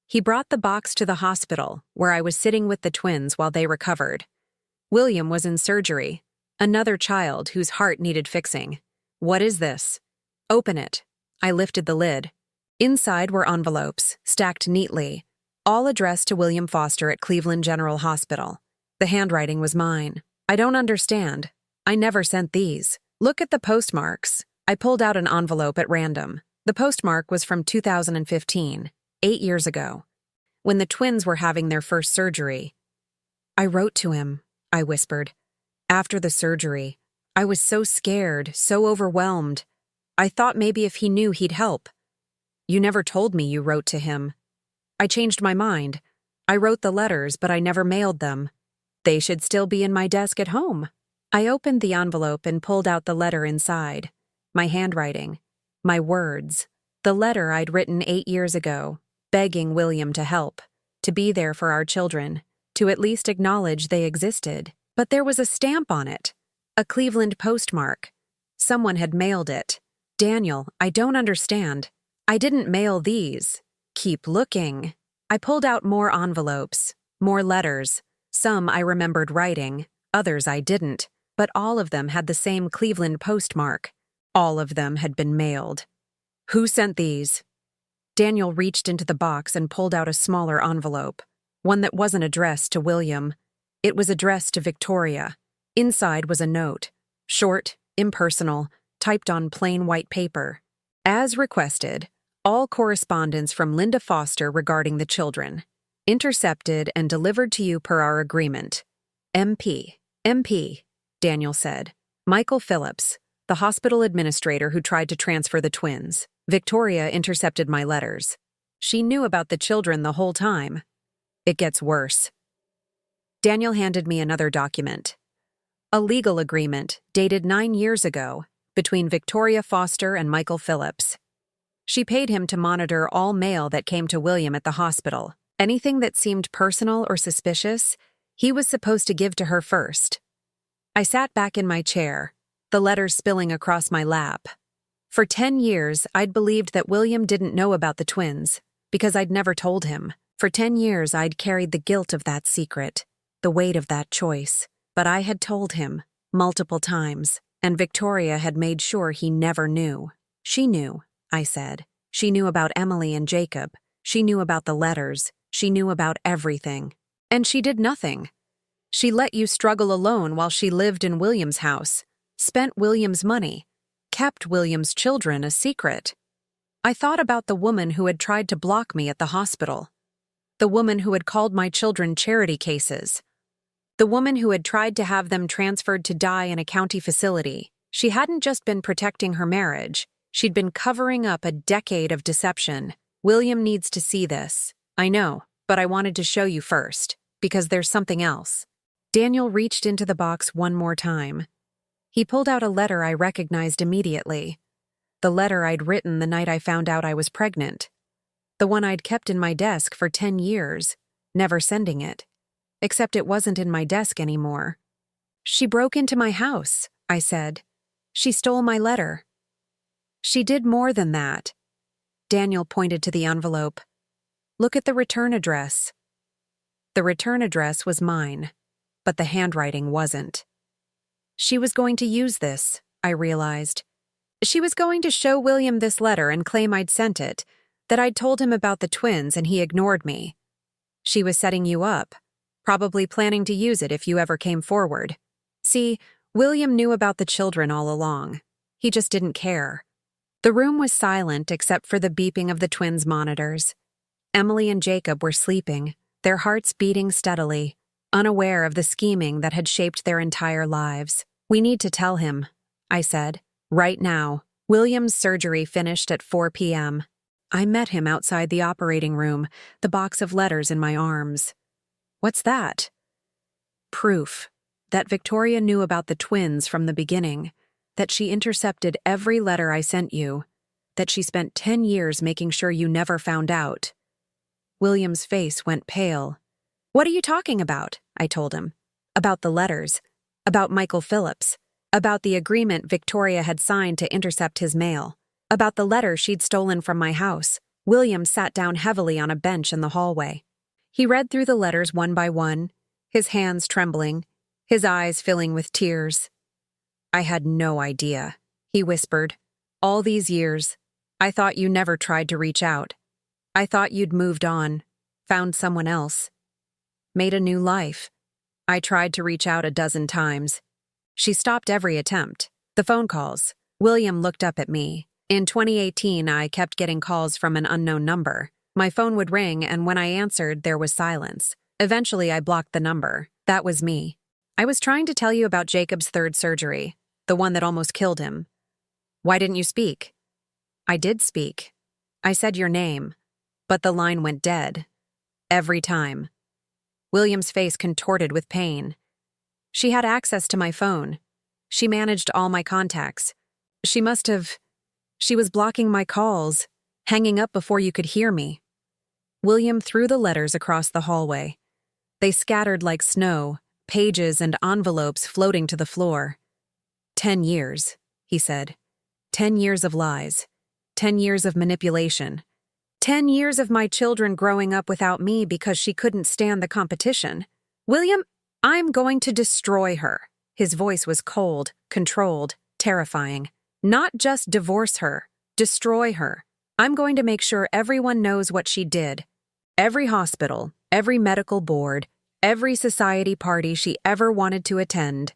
He brought the box to the hospital, where I was sitting with the twins while they recovered. William was in surgery, another child whose heart needed fixing. "What is this?" "Open it." I lifted the lid. Inside were envelopes, stacked neatly, all addressed to William Foster at Cleveland General Hospital. The handwriting was mine. "I don't understand. I never sent these. Look at the postmarks." I pulled out an envelope at random. The postmark was from 2015, 8 years ago, when the twins were having their first surgery. "I wrote to him," I whispered. "After the surgery, I was so scared, so overwhelmed. I thought maybe if he knew he'd help." "You never told me you wrote to him." "I changed my mind. I wrote the letters, but I never mailed them. They should still be in my desk at home." I opened the envelope and pulled out the letter inside. My handwriting. My words. The letter I'd written 8 years ago, begging William to help, to be there for our children, to at least acknowledge they existed. But there was a stamp on it, a Cleveland postmark. Someone had mailed it. "Daniel, I don't understand. I didn't mail these." "Keep looking." I pulled out more envelopes, more letters. Some I remembered writing, others I didn't, but all of them had the same Cleveland postmark. All of them had been mailed. "Who sent these?" Daniel reached into the box and pulled out a smaller envelope, one that wasn't addressed to William. It was addressed to Victoria. Inside was a note, short, impersonal, typed on plain white paper. "As requested, all correspondence from Linda Foster regarding the children. Intercepted and delivered to you per our agreement. MP, Daniel said. "Michael Phillips, the hospital administrator who tried to transfer the twins. Victoria intercepted my letters. She knew about the children the whole time. It gets worse." Daniel handed me another document. A legal agreement dated 9 years ago between Victoria Foster and Michael Phillips. She paid him to monitor all mail that came to William at the hospital. Anything that seemed personal or suspicious, he was supposed to give to her first. I sat back in my chair, the letters spilling across my lap. For 10 years, I'd believed that William didn't know about the twins, because I'd never told him. For 10 years, I'd carried the guilt of that secret, the weight of that choice. But I had told him, multiple times, and Victoria had made sure he never knew. "She knew," I said. "She knew about Emily and Jacob. She knew about the letters. She knew about everything. And she did nothing. She let you struggle alone while she lived in William's house, spent William's money, kept William's children a secret." I thought about the woman who had tried to block me at the hospital, the woman who had called my children charity cases, the woman who had tried to have them transferred to die in a county facility. She hadn't just been protecting her marriage, she'd been covering up a decade of deception. "William needs to see this. I know, but I wanted to show you first, because there's something else." Daniel reached into the box one more time. He pulled out a letter I recognized immediately. The letter I'd written the night I found out I was pregnant. The one I'd kept in my desk for 10 years, never sending it. Except it wasn't in my desk anymore. "She broke into my house," I said. "She stole my letter." "She did more than that." Daniel pointed to the envelope. "Look at the return address." The return address was mine, but the handwriting wasn't. She was going to use this, I realized. She was going to show William this letter and claim I'd sent it, that I'd told him about the twins and he ignored me. She was setting you up, probably planning to use it if you ever came forward. See, William knew about the children all along. He just didn't care. The room was silent except for the beeping of the twins' monitors. Emily and Jacob were sleeping, their hearts beating steadily, unaware of the scheming that had shaped their entire lives. We need to tell him, I said. Right now. William's surgery finished at 4 p.m. I met him outside the operating room, the box of letters in my arms. What's that? Proof that Victoria knew about the twins from the beginning, that she intercepted every letter I sent you, that she spent 10 years making sure you never found out. William's face went pale. What are you talking about? I told him. About the letters. About Michael Phillips. About the agreement Victoria had signed to intercept his mail. About the letter she'd stolen from my house. William sat down heavily on a bench in the hallway. He read through the letters one by one, his hands trembling, his eyes filling with tears. I had no idea, he whispered. All these years, I thought you never tried to reach out. I thought you'd moved on, found someone else, made a new life. I tried to reach out a dozen times. She stopped every attempt. The phone calls. William looked up at me. In 2018, I kept getting calls from an unknown number. My phone would ring, and when I answered, there was silence. Eventually, I blocked the number. That was me. I was trying to tell you about Jacob's third surgery, the one that almost killed him. Why didn't you speak? I did speak. I said your name, but the line went dead. Every time. William's face contorted with pain. She had access to my phone. She managed all my contacts. She was blocking my calls, hanging up before you could hear me. William threw the letters across the hallway. They scattered like snow, pages and envelopes floating to the floor. 10 years, he said. 10 years of lies. 10 years of manipulation. 10 years of my children growing up without me because she couldn't stand the competition. William, I'm going to destroy her. His voice was cold, controlled, terrifying. Not just divorce her, destroy her. I'm going to make sure everyone knows what she did. Every hospital, every medical board, every society party she ever wanted to attend.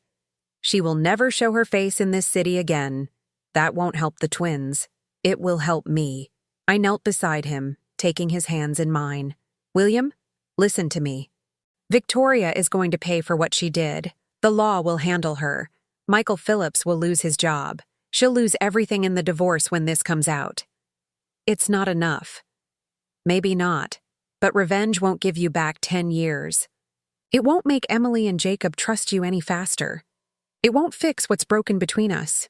She will never show her face in this city again. That won't help the twins. It will help me. I knelt beside him, taking his hands in mine. William, listen to me. Victoria is going to pay for what she did. The law will handle her. Michael Phillips will lose his job. She'll lose everything in the divorce when this comes out. It's not enough. Maybe not, but revenge won't give you back 10 years. It won't make Emily and Jacob trust you any faster. It won't fix what's broken between us.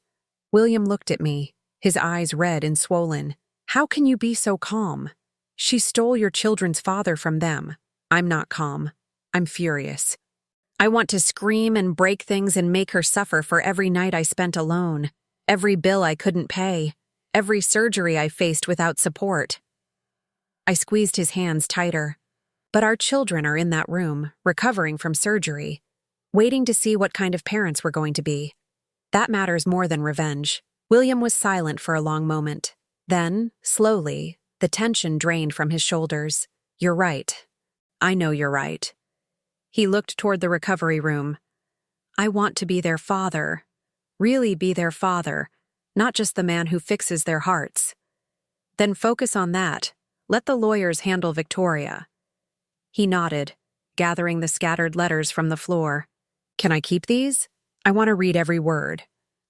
William looked at me, his eyes red and swollen. How can you be so calm? She stole your children's father from them. I'm not calm. I'm furious. I want to scream and break things and make her suffer for every night I spent alone, every bill I couldn't pay, every surgery I faced without support. I squeezed his hands tighter. But our children are in that room, recovering from surgery, waiting to see what kind of parents we're going to be. That matters more than revenge. William was silent for a long moment. Then, slowly, the tension drained from his shoulders. You're right. I know you're right. He looked toward the recovery room. I want to be their father. Really be their father, not just the man who fixes their hearts. Then focus on that. Let the lawyers handle Victoria. He nodded, gathering the scattered letters from the floor. Can I keep these? I want to read every word.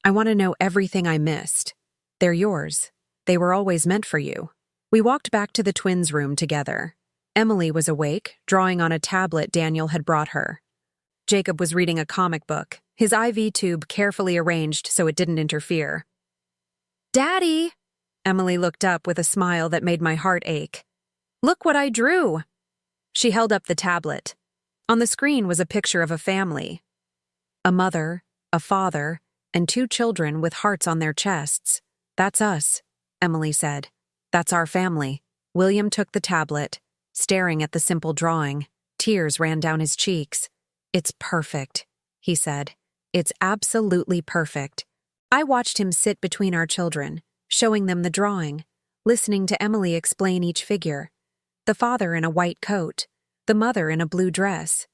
I want to know everything I missed. They're yours. They were always meant for you. We walked back to the twins' room together. Emily was awake, drawing on a tablet Daniel had brought her. Jacob was reading a comic book, his IV tube carefully arranged so it didn't interfere. Daddy! Emily looked up with a smile that made my heart ache. Look what I drew! She held up the tablet. On the screen was a picture of a family. A mother, a father, and 2 children with hearts on their chests. That's us, Emily said. That's our family. William took the tablet, staring at the simple drawing. Tears ran down his cheeks. It's perfect, he said. It's absolutely perfect. I watched him sit between our children, showing them the drawing, listening to Emily explain each figure. The father in a white coat, the mother in a blue dress.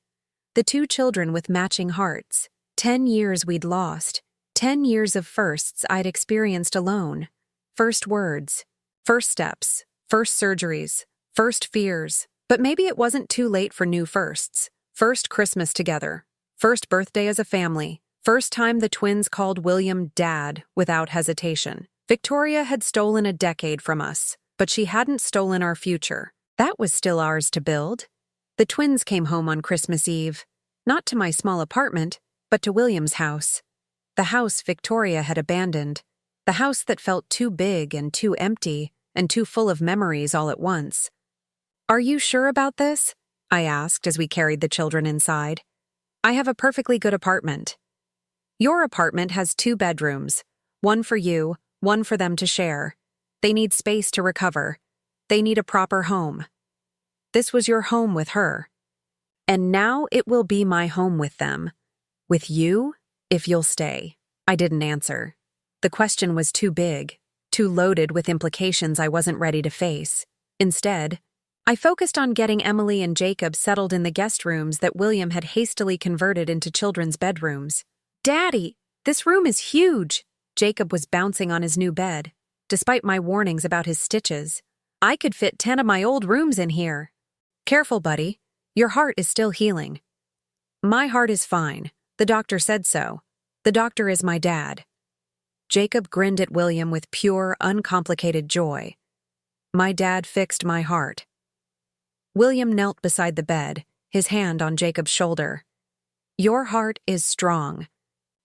The two children with matching hearts. 10 years we'd lost. 10 years of firsts I'd experienced alone. First words, first steps, first surgeries, first fears. But maybe it wasn't too late for new firsts. First Christmas together. First birthday as a family. First time the twins called William Dad without hesitation. Victoria had stolen a decade from us, but she hadn't stolen our future. That was still ours to build. The twins came home on Christmas Eve. Not to my small apartment, but to William's house. The house Victoria had abandoned. The house that felt too big and too empty and too full of memories all at once. "Are you sure about this?" I asked as we carried the children inside. "I have a perfectly good apartment." "Your apartment has 2 bedrooms. One for you, one for them to share. They need space to recover. They need a proper home. This was your home with her. And now it will be my home with them. With you, if you'll stay." I didn't answer. The question was too big, too loaded with implications I wasn't ready to face. Instead, I focused on getting Emily and Jacob settled in the guest rooms that William had hastily converted into children's bedrooms. "Daddy, this room is huge!" Jacob was bouncing on his new bed, despite my warnings about his stitches. "I could fit 10 of my old rooms in here." "Careful, buddy. Your heart is still healing." "My heart is fine. The doctor said so. The doctor is my dad." Jacob grinned at William with pure, uncomplicated joy. My dad fixed my heart. William knelt beside the bed, his hand on Jacob's shoulder. "Your heart is strong.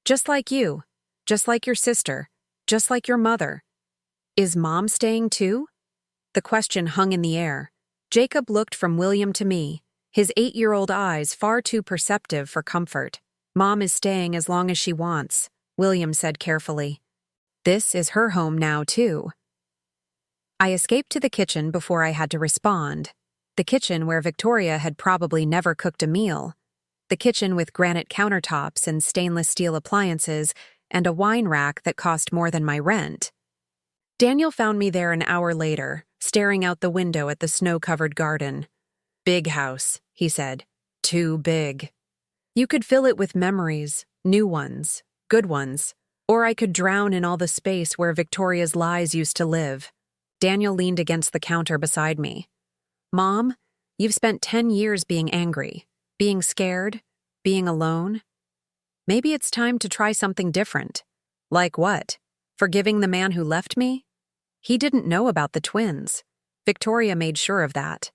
Just like you. Just like your sister. Just like your mother. Is Mom staying too?" The question hung in the air. Jacob looked from William to me, his 8-year-old eyes far too perceptive for comfort. "Mom is staying as long as she wants," William said carefully. "This is her home now, too." I escaped to the kitchen before I had to respond. The kitchen where Victoria had probably never cooked a meal. The kitchen with granite countertops and stainless steel appliances and a wine rack that cost more than my rent. Daniel found me there an hour later, staring out the window at the snow-covered garden. "Big house," he said. "Too big. You could fill it with memories, new ones, good ones, or I could drown in all the space where Victoria's lies used to live." Daniel leaned against the counter beside me. "Mom, you've spent 10 years being angry, being scared, being alone. Maybe it's time to try something different." "Like what? Forgiving the man who left me?" He didn't know about the twins. Victoria made sure of that.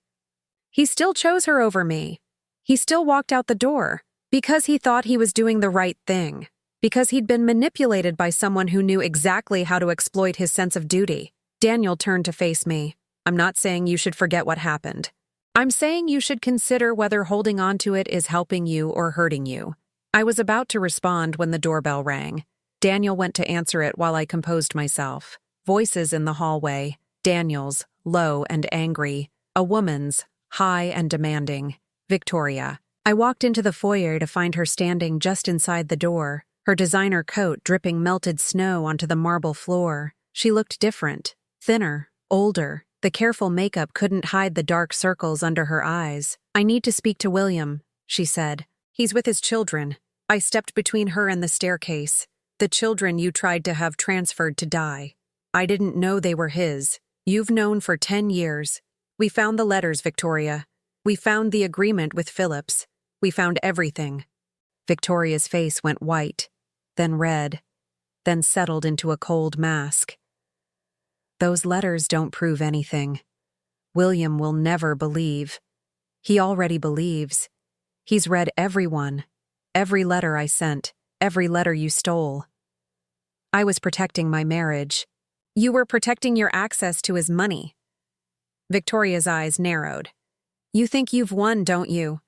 "He still chose her over me. He still walked out the door because he thought he was doing the right thing, because he'd been manipulated by someone who knew exactly how to exploit his sense of duty." Daniel turned to face me. "I'm not saying you should forget what happened. I'm saying you should consider whether holding on to it is helping you or hurting you." I was about to respond when the doorbell rang. Daniel went to answer it while I composed myself. Voices in the hallway. Daniel's, low and angry. A woman's, high and demanding. Victoria. I walked into the foyer to find her standing just inside the door, her designer coat dripping melted snow onto the marble floor. She looked different, thinner, older. The careful makeup couldn't hide the dark circles under her eyes. "I need to speak to William," she said. "He's with his children." I stepped between her and the staircase. "The children you tried to have transferred to die. I didn't know they were his. You've known for 10 years. We found the letters, Victoria. We found the agreement with Phillips. We found everything." Victoria's face went white, then red, then settled into a cold mask. "Those letters don't prove anything. William will never believe. He already believes. He's read everyone. Every letter I sent. Every letter you stole." I was protecting my marriage. "You were protecting your access to his money." Victoria's eyes narrowed. "You think you've won, don't you?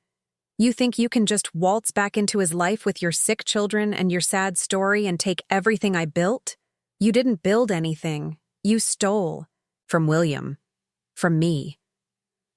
You think you can just waltz back into his life with your sick children and your sad story and take everything I built? You didn't build anything. You stole. From William. From me.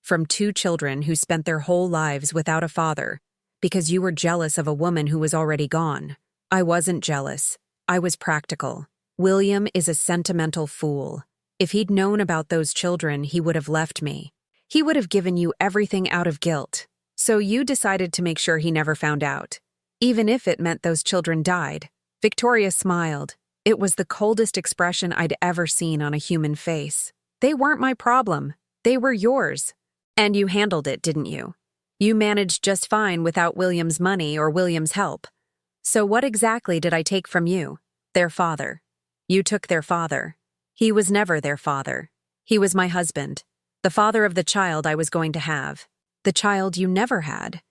From 2 children who spent their whole lives without a father because you were jealous of a woman who was already gone. I wasn't jealous. I was practical. William is a sentimental fool. If he'd known about those children, he would have left me. He would have given you everything out of guilt. So you decided to make sure he never found out. Even if it meant those children died. Victoria smiled. It was the coldest expression I'd ever seen on a human face. They weren't my problem. They were yours. And you handled it, didn't you? You managed just fine without William's money or William's help. So what exactly did I take from you? Their father. You took their father. He was never their father. He was my husband. The father of the child I was going to have. The child you never had.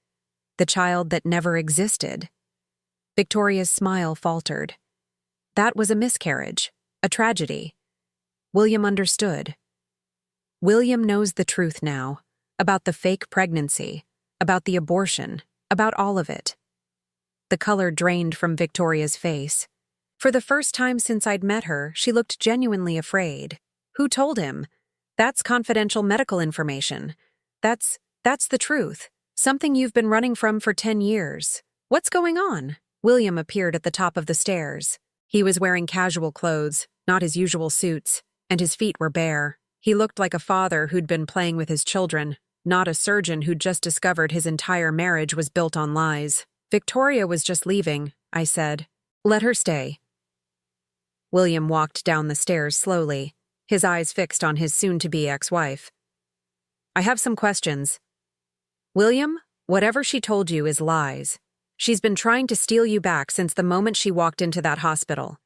The child that never existed. Victoria's smile faltered. That was a miscarriage. A tragedy. William understood. William knows the truth now. About the fake pregnancy. About the abortion. About all of it. The color drained from Victoria's face. For the first time since I'd met her, she looked genuinely afraid. Who told him? That's confidential medical information. That's the truth. Something you've been running from for 10 years. What's going on? William appeared at the top of the stairs. He was wearing casual clothes, not his usual suits, and his feet were bare. He looked like a father who'd been playing with his children, not a surgeon who'd just discovered his entire marriage was built on lies. Victoria was just leaving, I said. Let her stay. William walked down the stairs slowly, his eyes fixed on his soon-to-be ex-wife. I have some questions. William, whatever she told you is lies. She's been trying to steal you back since the moment she walked into that hospital.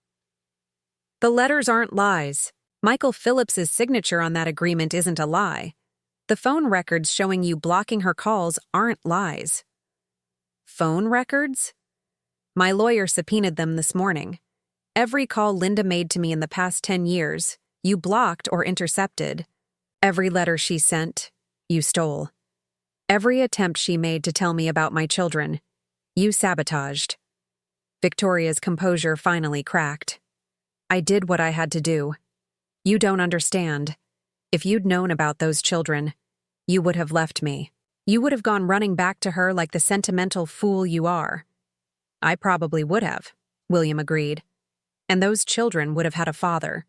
The letters aren't lies. Michael Phillips's signature on that agreement isn't a lie. The phone records showing you blocking her calls aren't lies. Phone records? My lawyer subpoenaed them this morning. Every call Linda made to me in the past 10 years, you blocked or intercepted. Every letter she sent, you stole. Every attempt she made to tell me about my children, you sabotaged. Victoria's composure finally cracked. I did what I had to do. You don't understand. If you'd known about those children, you would have left me. You would have gone running back to her like the sentimental fool you are. I probably would have, William agreed. And those children would have had a father.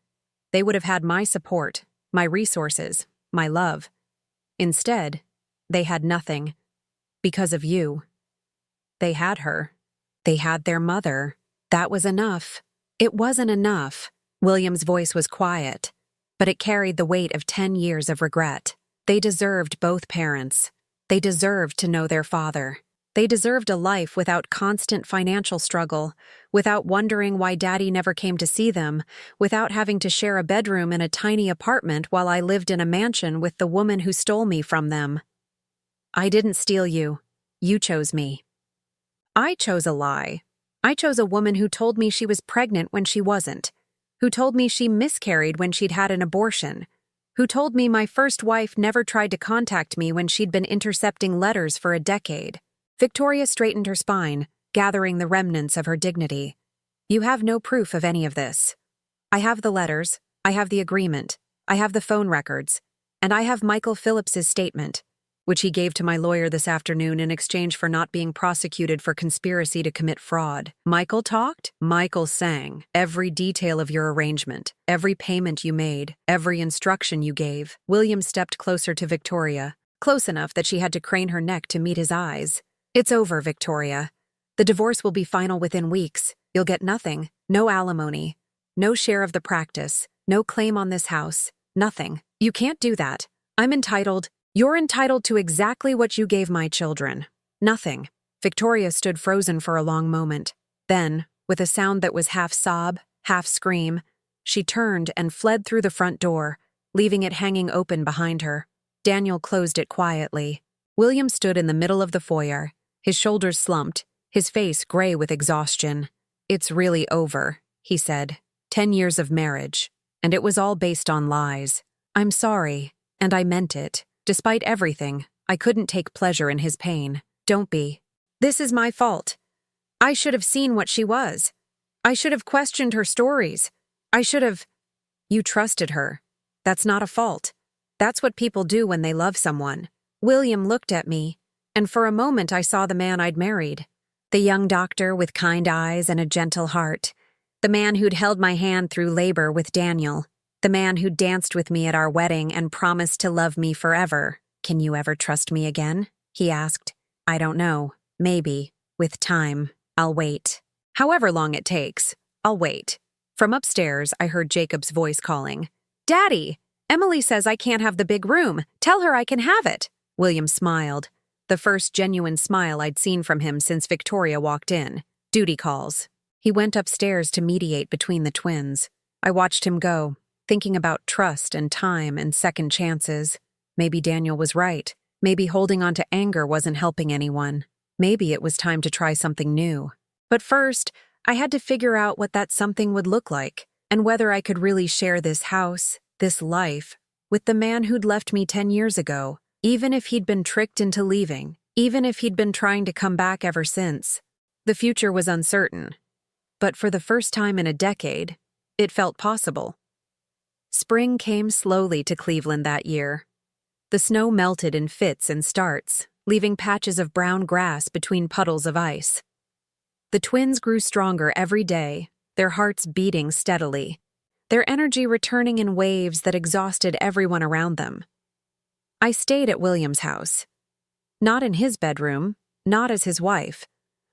They would have had my support, my resources, my love. Instead, they had nothing. Because of you. They had her. They had their mother. That was enough. It wasn't enough. William's voice was quiet, but it carried the weight of 10 years of regret. They deserved both parents. They deserved to know their father. They deserved a life without constant financial struggle, without wondering why Daddy never came to see them, without having to share a bedroom in a tiny apartment while I lived in a mansion with the woman who stole me from them. I didn't steal you. You chose me. I chose a lie. I chose a woman who told me she was pregnant when she wasn't, who told me she miscarried when she'd had an abortion, who told me my first wife never tried to contact me when she'd been intercepting letters for a decade. Victoria straightened her spine, gathering the remnants of her dignity. You have no proof of any of this. I have the letters, I have the agreement, I have the phone records, and I have Michael Phillips's statement, which he gave to my lawyer this afternoon in exchange for not being prosecuted for conspiracy to commit fraud. Michael talked? Michael sang. Every detail of your arrangement, every payment you made, every instruction you gave. William stepped closer to Victoria, close enough that she had to crane her neck to meet his eyes. It's over, Victoria. The divorce will be final within weeks. You'll get nothing. No alimony. No share of the practice. No claim on this house. Nothing. You can't do that. I'm entitled. You're entitled to exactly what you gave my children. Nothing. Victoria stood frozen for a long moment. Then, with a sound that was half sob, half scream, she turned and fled through the front door, leaving it hanging open behind her. Daniel closed it quietly. William stood in the middle of the foyer, his shoulders slumped, his face gray with exhaustion. It's really over, he said. 10 years of marriage, and it was all based on lies. I'm sorry, and I meant it. Despite everything, I couldn't take pleasure in his pain. Don't be. This is my fault. I should have seen what she was. I should have questioned her stories. I should have... You trusted her. That's not a fault. That's what people do when they love someone. William looked at me, and for a moment I saw the man I'd married. The young doctor with kind eyes and a gentle heart. The man who'd held my hand through labor with Daniel. The man who danced with me at our wedding and promised to love me forever. Can you ever trust me again? He asked. I don't know. Maybe. With time. I'll wait. However long it takes, I'll wait. From upstairs, I heard Jacob's voice calling. Daddy! Emily says I can't have the big room. Tell her I can have it. William smiled. The first genuine smile I'd seen from him since Victoria walked in. Duty calls. He went upstairs to mediate between the twins. I watched him go, thinking about trust and time and second chances. Maybe Daniel was right. Maybe holding on to anger wasn't helping anyone. Maybe it was time to try something new. But first, I had to figure out what that something would look like, and whether I could really share this house, this life, with the man who'd left me 10 years ago, even if he'd been tricked into leaving, even if he'd been trying to come back ever since. The future was uncertain. But for the first time in a decade, it felt possible. Spring came slowly to Cleveland that year. The snow melted in fits and starts, leaving patches of brown grass between puddles of ice. The twins grew stronger every day, their hearts beating steadily, their energy returning in waves that exhausted everyone around them. I stayed at William's house. Not in his bedroom, not as his wife,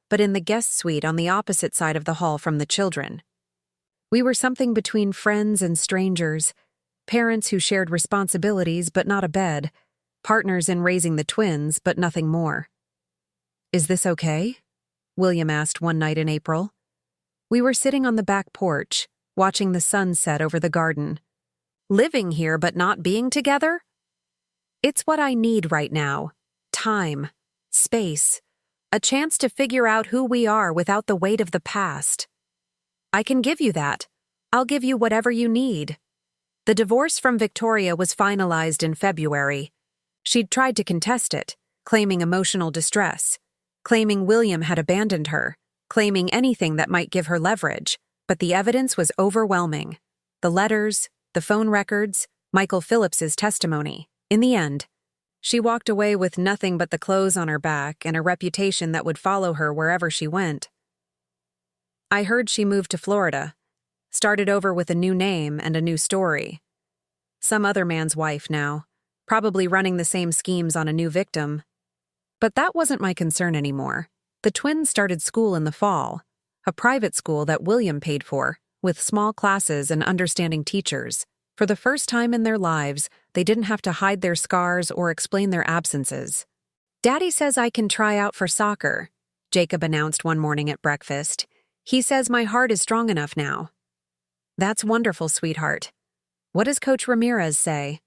but in the guest suite on the opposite side of the hall from the children. We were something between friends and strangers, parents who shared responsibilities but not a bed, partners in raising the twins but nothing more. Is this okay? William asked one night in April. We were sitting on the back porch, watching the sun set over the garden. Living here but not being together? It's what I need right now. Time, space, a chance to figure out who we are without the weight of the past. I can give you that. I'll give you whatever you need. The divorce from Victoria was finalized in February. She'd tried to contest it, claiming emotional distress, claiming William had abandoned her, claiming anything that might give her leverage, but the evidence was overwhelming. The letters, the phone records, Michael Phillips's testimony. In the end, she walked away with nothing but the clothes on her back and a reputation that would follow her wherever she went. I heard she moved to Florida, started over with a new name and a new story. Some other man's wife now, probably running the same schemes on a new victim. But that wasn't my concern anymore. The twins started school in the fall, a private school that William paid for, with small classes and understanding teachers. For the first time in their lives, they didn't have to hide their scars or explain their absences. Daddy says I can try out for soccer, Jacob announced one morning at breakfast. He says my heart is strong enough now. That's wonderful, sweetheart. What does Coach Ramirez say?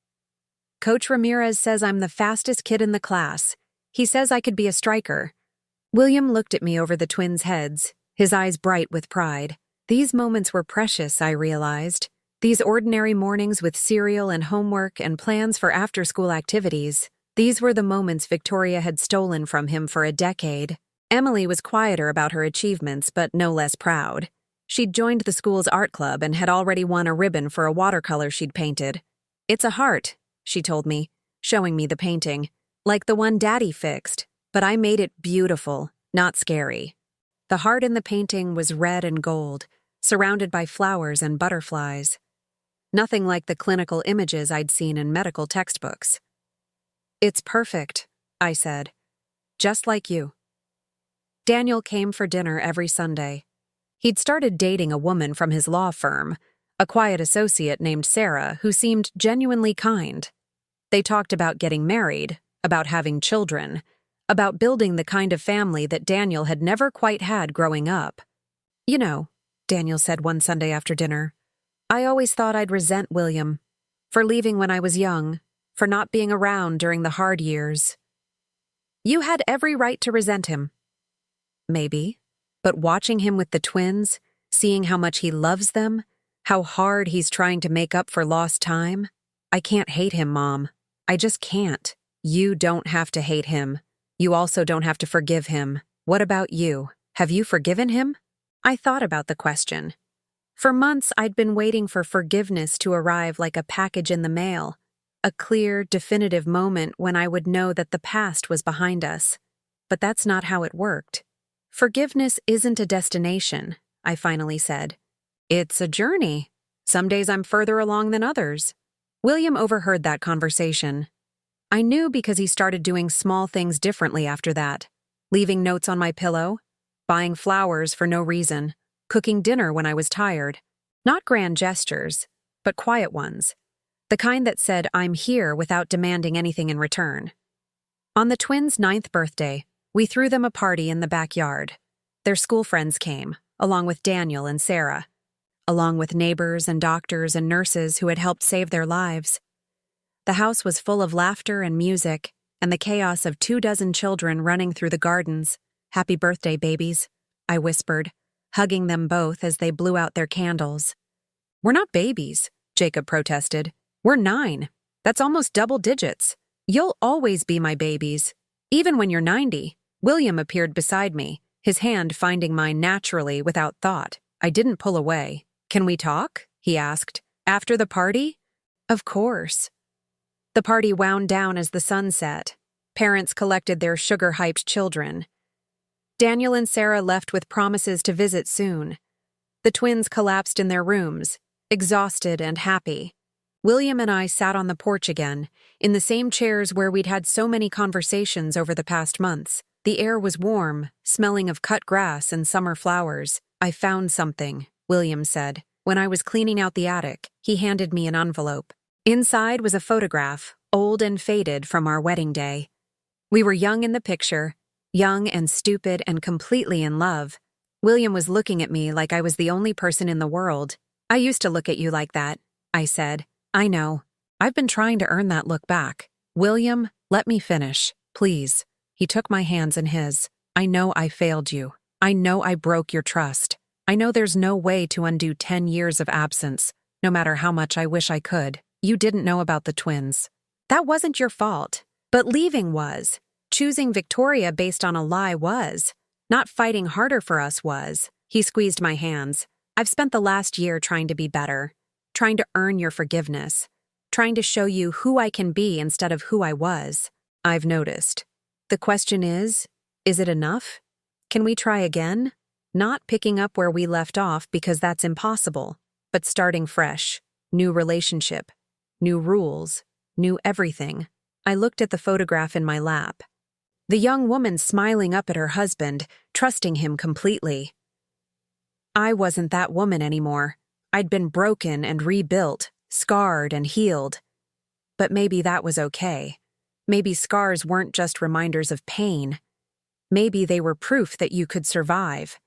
Coach Ramirez says I'm the fastest kid in the class. He says I could be a striker. William looked at me over the twins' heads, his eyes bright with pride. These moments were precious, I realized. These ordinary mornings with cereal and homework and plans for after-school activities. These were the moments Victoria had stolen from him for a decade. Emily was quieter about her achievements, but no less proud. She'd joined the school's art club and had already won a ribbon for a watercolor she'd painted. It's a heart, she told me, showing me the painting, like the one Daddy fixed, but I made it beautiful, not scary. The heart in the painting was red and gold, surrounded by flowers and butterflies. Nothing like the clinical images I'd seen in medical textbooks. It's perfect, I said. Just like you. Daniel came for dinner every Sunday. He'd started dating a woman from his law firm, a quiet associate named Sarah who seemed genuinely kind. They talked about getting married, about having children, about building the kind of family that Daniel had never quite had growing up. You know, Daniel said one Sunday after dinner, I always thought I'd resent William for leaving when I was young, for not being around during the hard years. You had every right to resent him. Maybe, but watching him with the twins, seeing how much he loves them, how hard he's trying to make up for lost time, I can't hate him, Mom. I just can't. You don't have to hate him. You also don't have to forgive him. What about you? Have you forgiven him? I thought about the question. For months, I'd been waiting for forgiveness to arrive like a package in the mail, a clear, definitive moment when I would know that the past was behind us. But that's not how it worked. Forgiveness isn't a destination, I finally said. It's a journey. Some days I'm further along than others. William overheard that conversation. I knew because he started doing small things differently after that. Leaving notes on my pillow, buying flowers for no reason, cooking dinner when I was tired. Not grand gestures, but quiet ones. The kind that said, "I'm here," without demanding anything in return. On the twins' 9th birthday, we threw them a party in the backyard. Their school friends came, along with Daniel and Sarah, along with neighbors and doctors and nurses who had helped save their lives. The house was full of laughter and music, and the chaos of 24 children running through the gardens. "Happy birthday, babies," I whispered, hugging them both as they blew out their candles. "We're not babies," Jacob protested. "We're 9. That's almost double digits. You'll always be my babies, even when you're 90. William appeared beside me, his hand finding mine naturally without thought. I didn't pull away. "Can we talk?" he asked. "After the party?" "Of course." The party wound down as the sun set. Parents collected their sugar-hyped children. Daniel and Sarah left with promises to visit soon. The twins collapsed in their rooms, exhausted and happy. William and I sat on the porch again, in the same chairs where we'd had so many conversations over the past months. The air was warm, smelling of cut grass and summer flowers. "I found something," William said. When I was cleaning out the attic, he handed me an envelope. Inside was a photograph, old and faded from our wedding day. We were young in the picture, young and stupid and completely in love. William was looking at me like I was the only person in the world. "I used to look at you like that," I said. "I know. I've been trying to earn that look back." "William, let me finish, please." He took my hands in his. "I know I failed you. I know I broke your trust. I know there's no way to undo 10 years of absence, no matter how much I wish I could. You didn't know about the twins. That wasn't your fault. But leaving was. Choosing Victoria based on a lie was. Not fighting harder for us was." He squeezed my hands. "I've spent the last year trying to be better, trying to earn your forgiveness, trying to show you who I can be instead of who I was. I've noticed. The question is it enough? Can we try again? Not picking up where we left off because that's impossible, but starting fresh. New relationship, new rules, new everything." I looked at the photograph in my lap. The young woman smiling up at her husband, trusting him completely. I wasn't that woman anymore. I'd been broken and rebuilt, scarred and healed. But maybe that was okay. Maybe scars weren't just reminders of pain. Maybe they were proof that you could survive.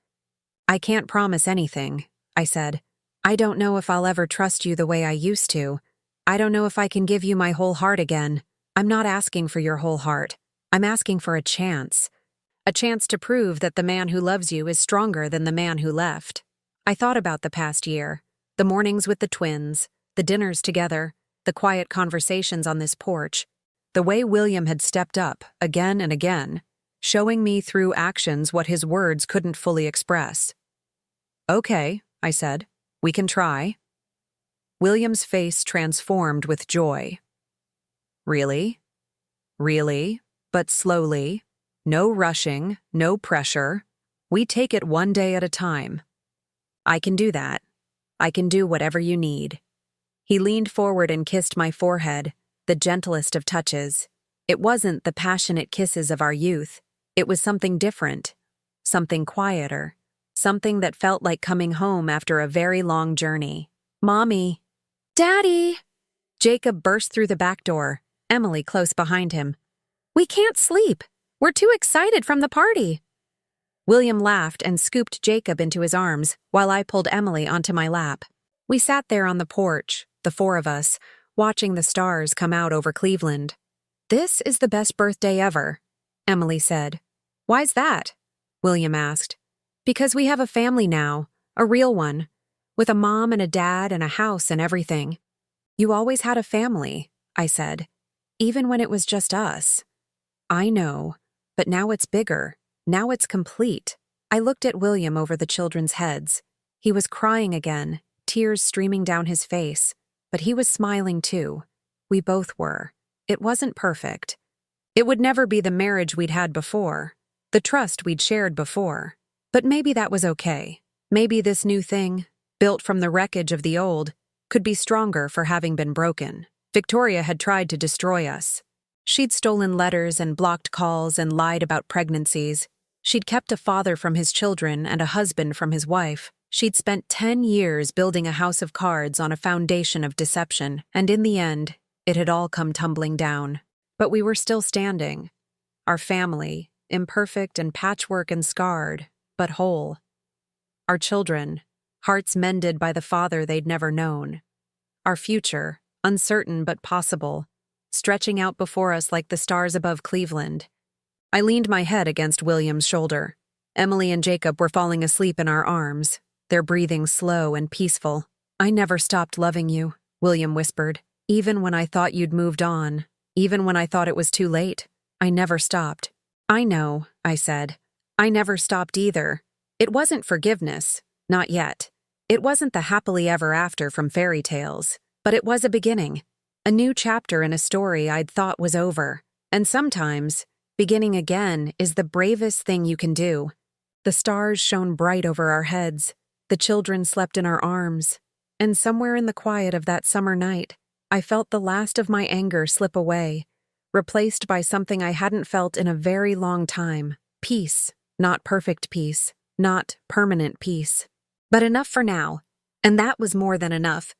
"I can't promise anything," I said. "I don't know if I'll ever trust you the way I used to. I don't know if I can give you my whole heart again. I'm not asking for your whole heart. I'm asking for a chance. A chance to prove that the man who loves you is stronger than the man who left." I thought about the past year, the mornings with the twins, the dinners together, the quiet conversations on this porch, the way William had stepped up again and again, showing me through actions what his words couldn't fully express. "Okay," I said, "we can try." William's face transformed with joy. "Really? Really? But slowly. No rushing, no pressure. We take it one day at a time." "I can do that. I can do whatever you need." He leaned forward and kissed my forehead, the gentlest of touches. It wasn't the passionate kisses of our youth. It was something different, something quieter, something that felt like coming home after a very long journey. "Mommy." "Daddy!" Jacob burst through the back door, Emily close behind him. "We can't sleep. We're too excited from the party." William laughed and scooped Jacob into his arms while I pulled Emily onto my lap. We sat there on the porch, the 4 of us, watching the stars come out over Cleveland. "This is the best birthday ever," Emily said. "Why's that?" William asked. "Because we have a family now, a real one, with a mom and a dad and a house and everything." "You always had a family," I said, "even when it was just us." "I know, but now it's bigger. Now it's complete." I looked at William over the children's heads. He was crying again, tears streaming down his face, but he was smiling too. We both were. It wasn't perfect. It would never be the marriage we'd had before, the trust we'd shared before. But maybe that was okay. Maybe this new thing, built from the wreckage of the old, could be stronger for having been broken. Victoria had tried to destroy us. She'd stolen letters and blocked calls and lied about pregnancies. She'd kept a father from his children and a husband from his wife. She'd spent 10 years building a house of cards on a foundation of deception, and in the end, it had all come tumbling down. But we were still standing. Our family, imperfect and patchwork and scarred, but whole. Our children, hearts mended by the father they'd never known. Our future, uncertain but possible, stretching out before us like the stars above Cleveland. I leaned my head against William's shoulder. Emily and Jacob were falling asleep in our arms, their breathing slow and peaceful. "I never stopped loving you," William whispered. "Even when I thought you'd moved on, even when I thought it was too late, I never stopped." "I know," I said. "I never stopped either. It wasn't forgiveness, not yet. It wasn't the happily ever after from fairy tales, but it was a beginning, a new chapter in a story I'd thought was over. And sometimes, beginning again is the bravest thing you can do." The stars shone bright over our heads. The children slept in our arms. And somewhere in the quiet of that summer night, I felt the last of my anger slip away, replaced by something I hadn't felt in a very long time. Peace. Not perfect peace. Not permanent peace. But enough for now. And that was more than enough.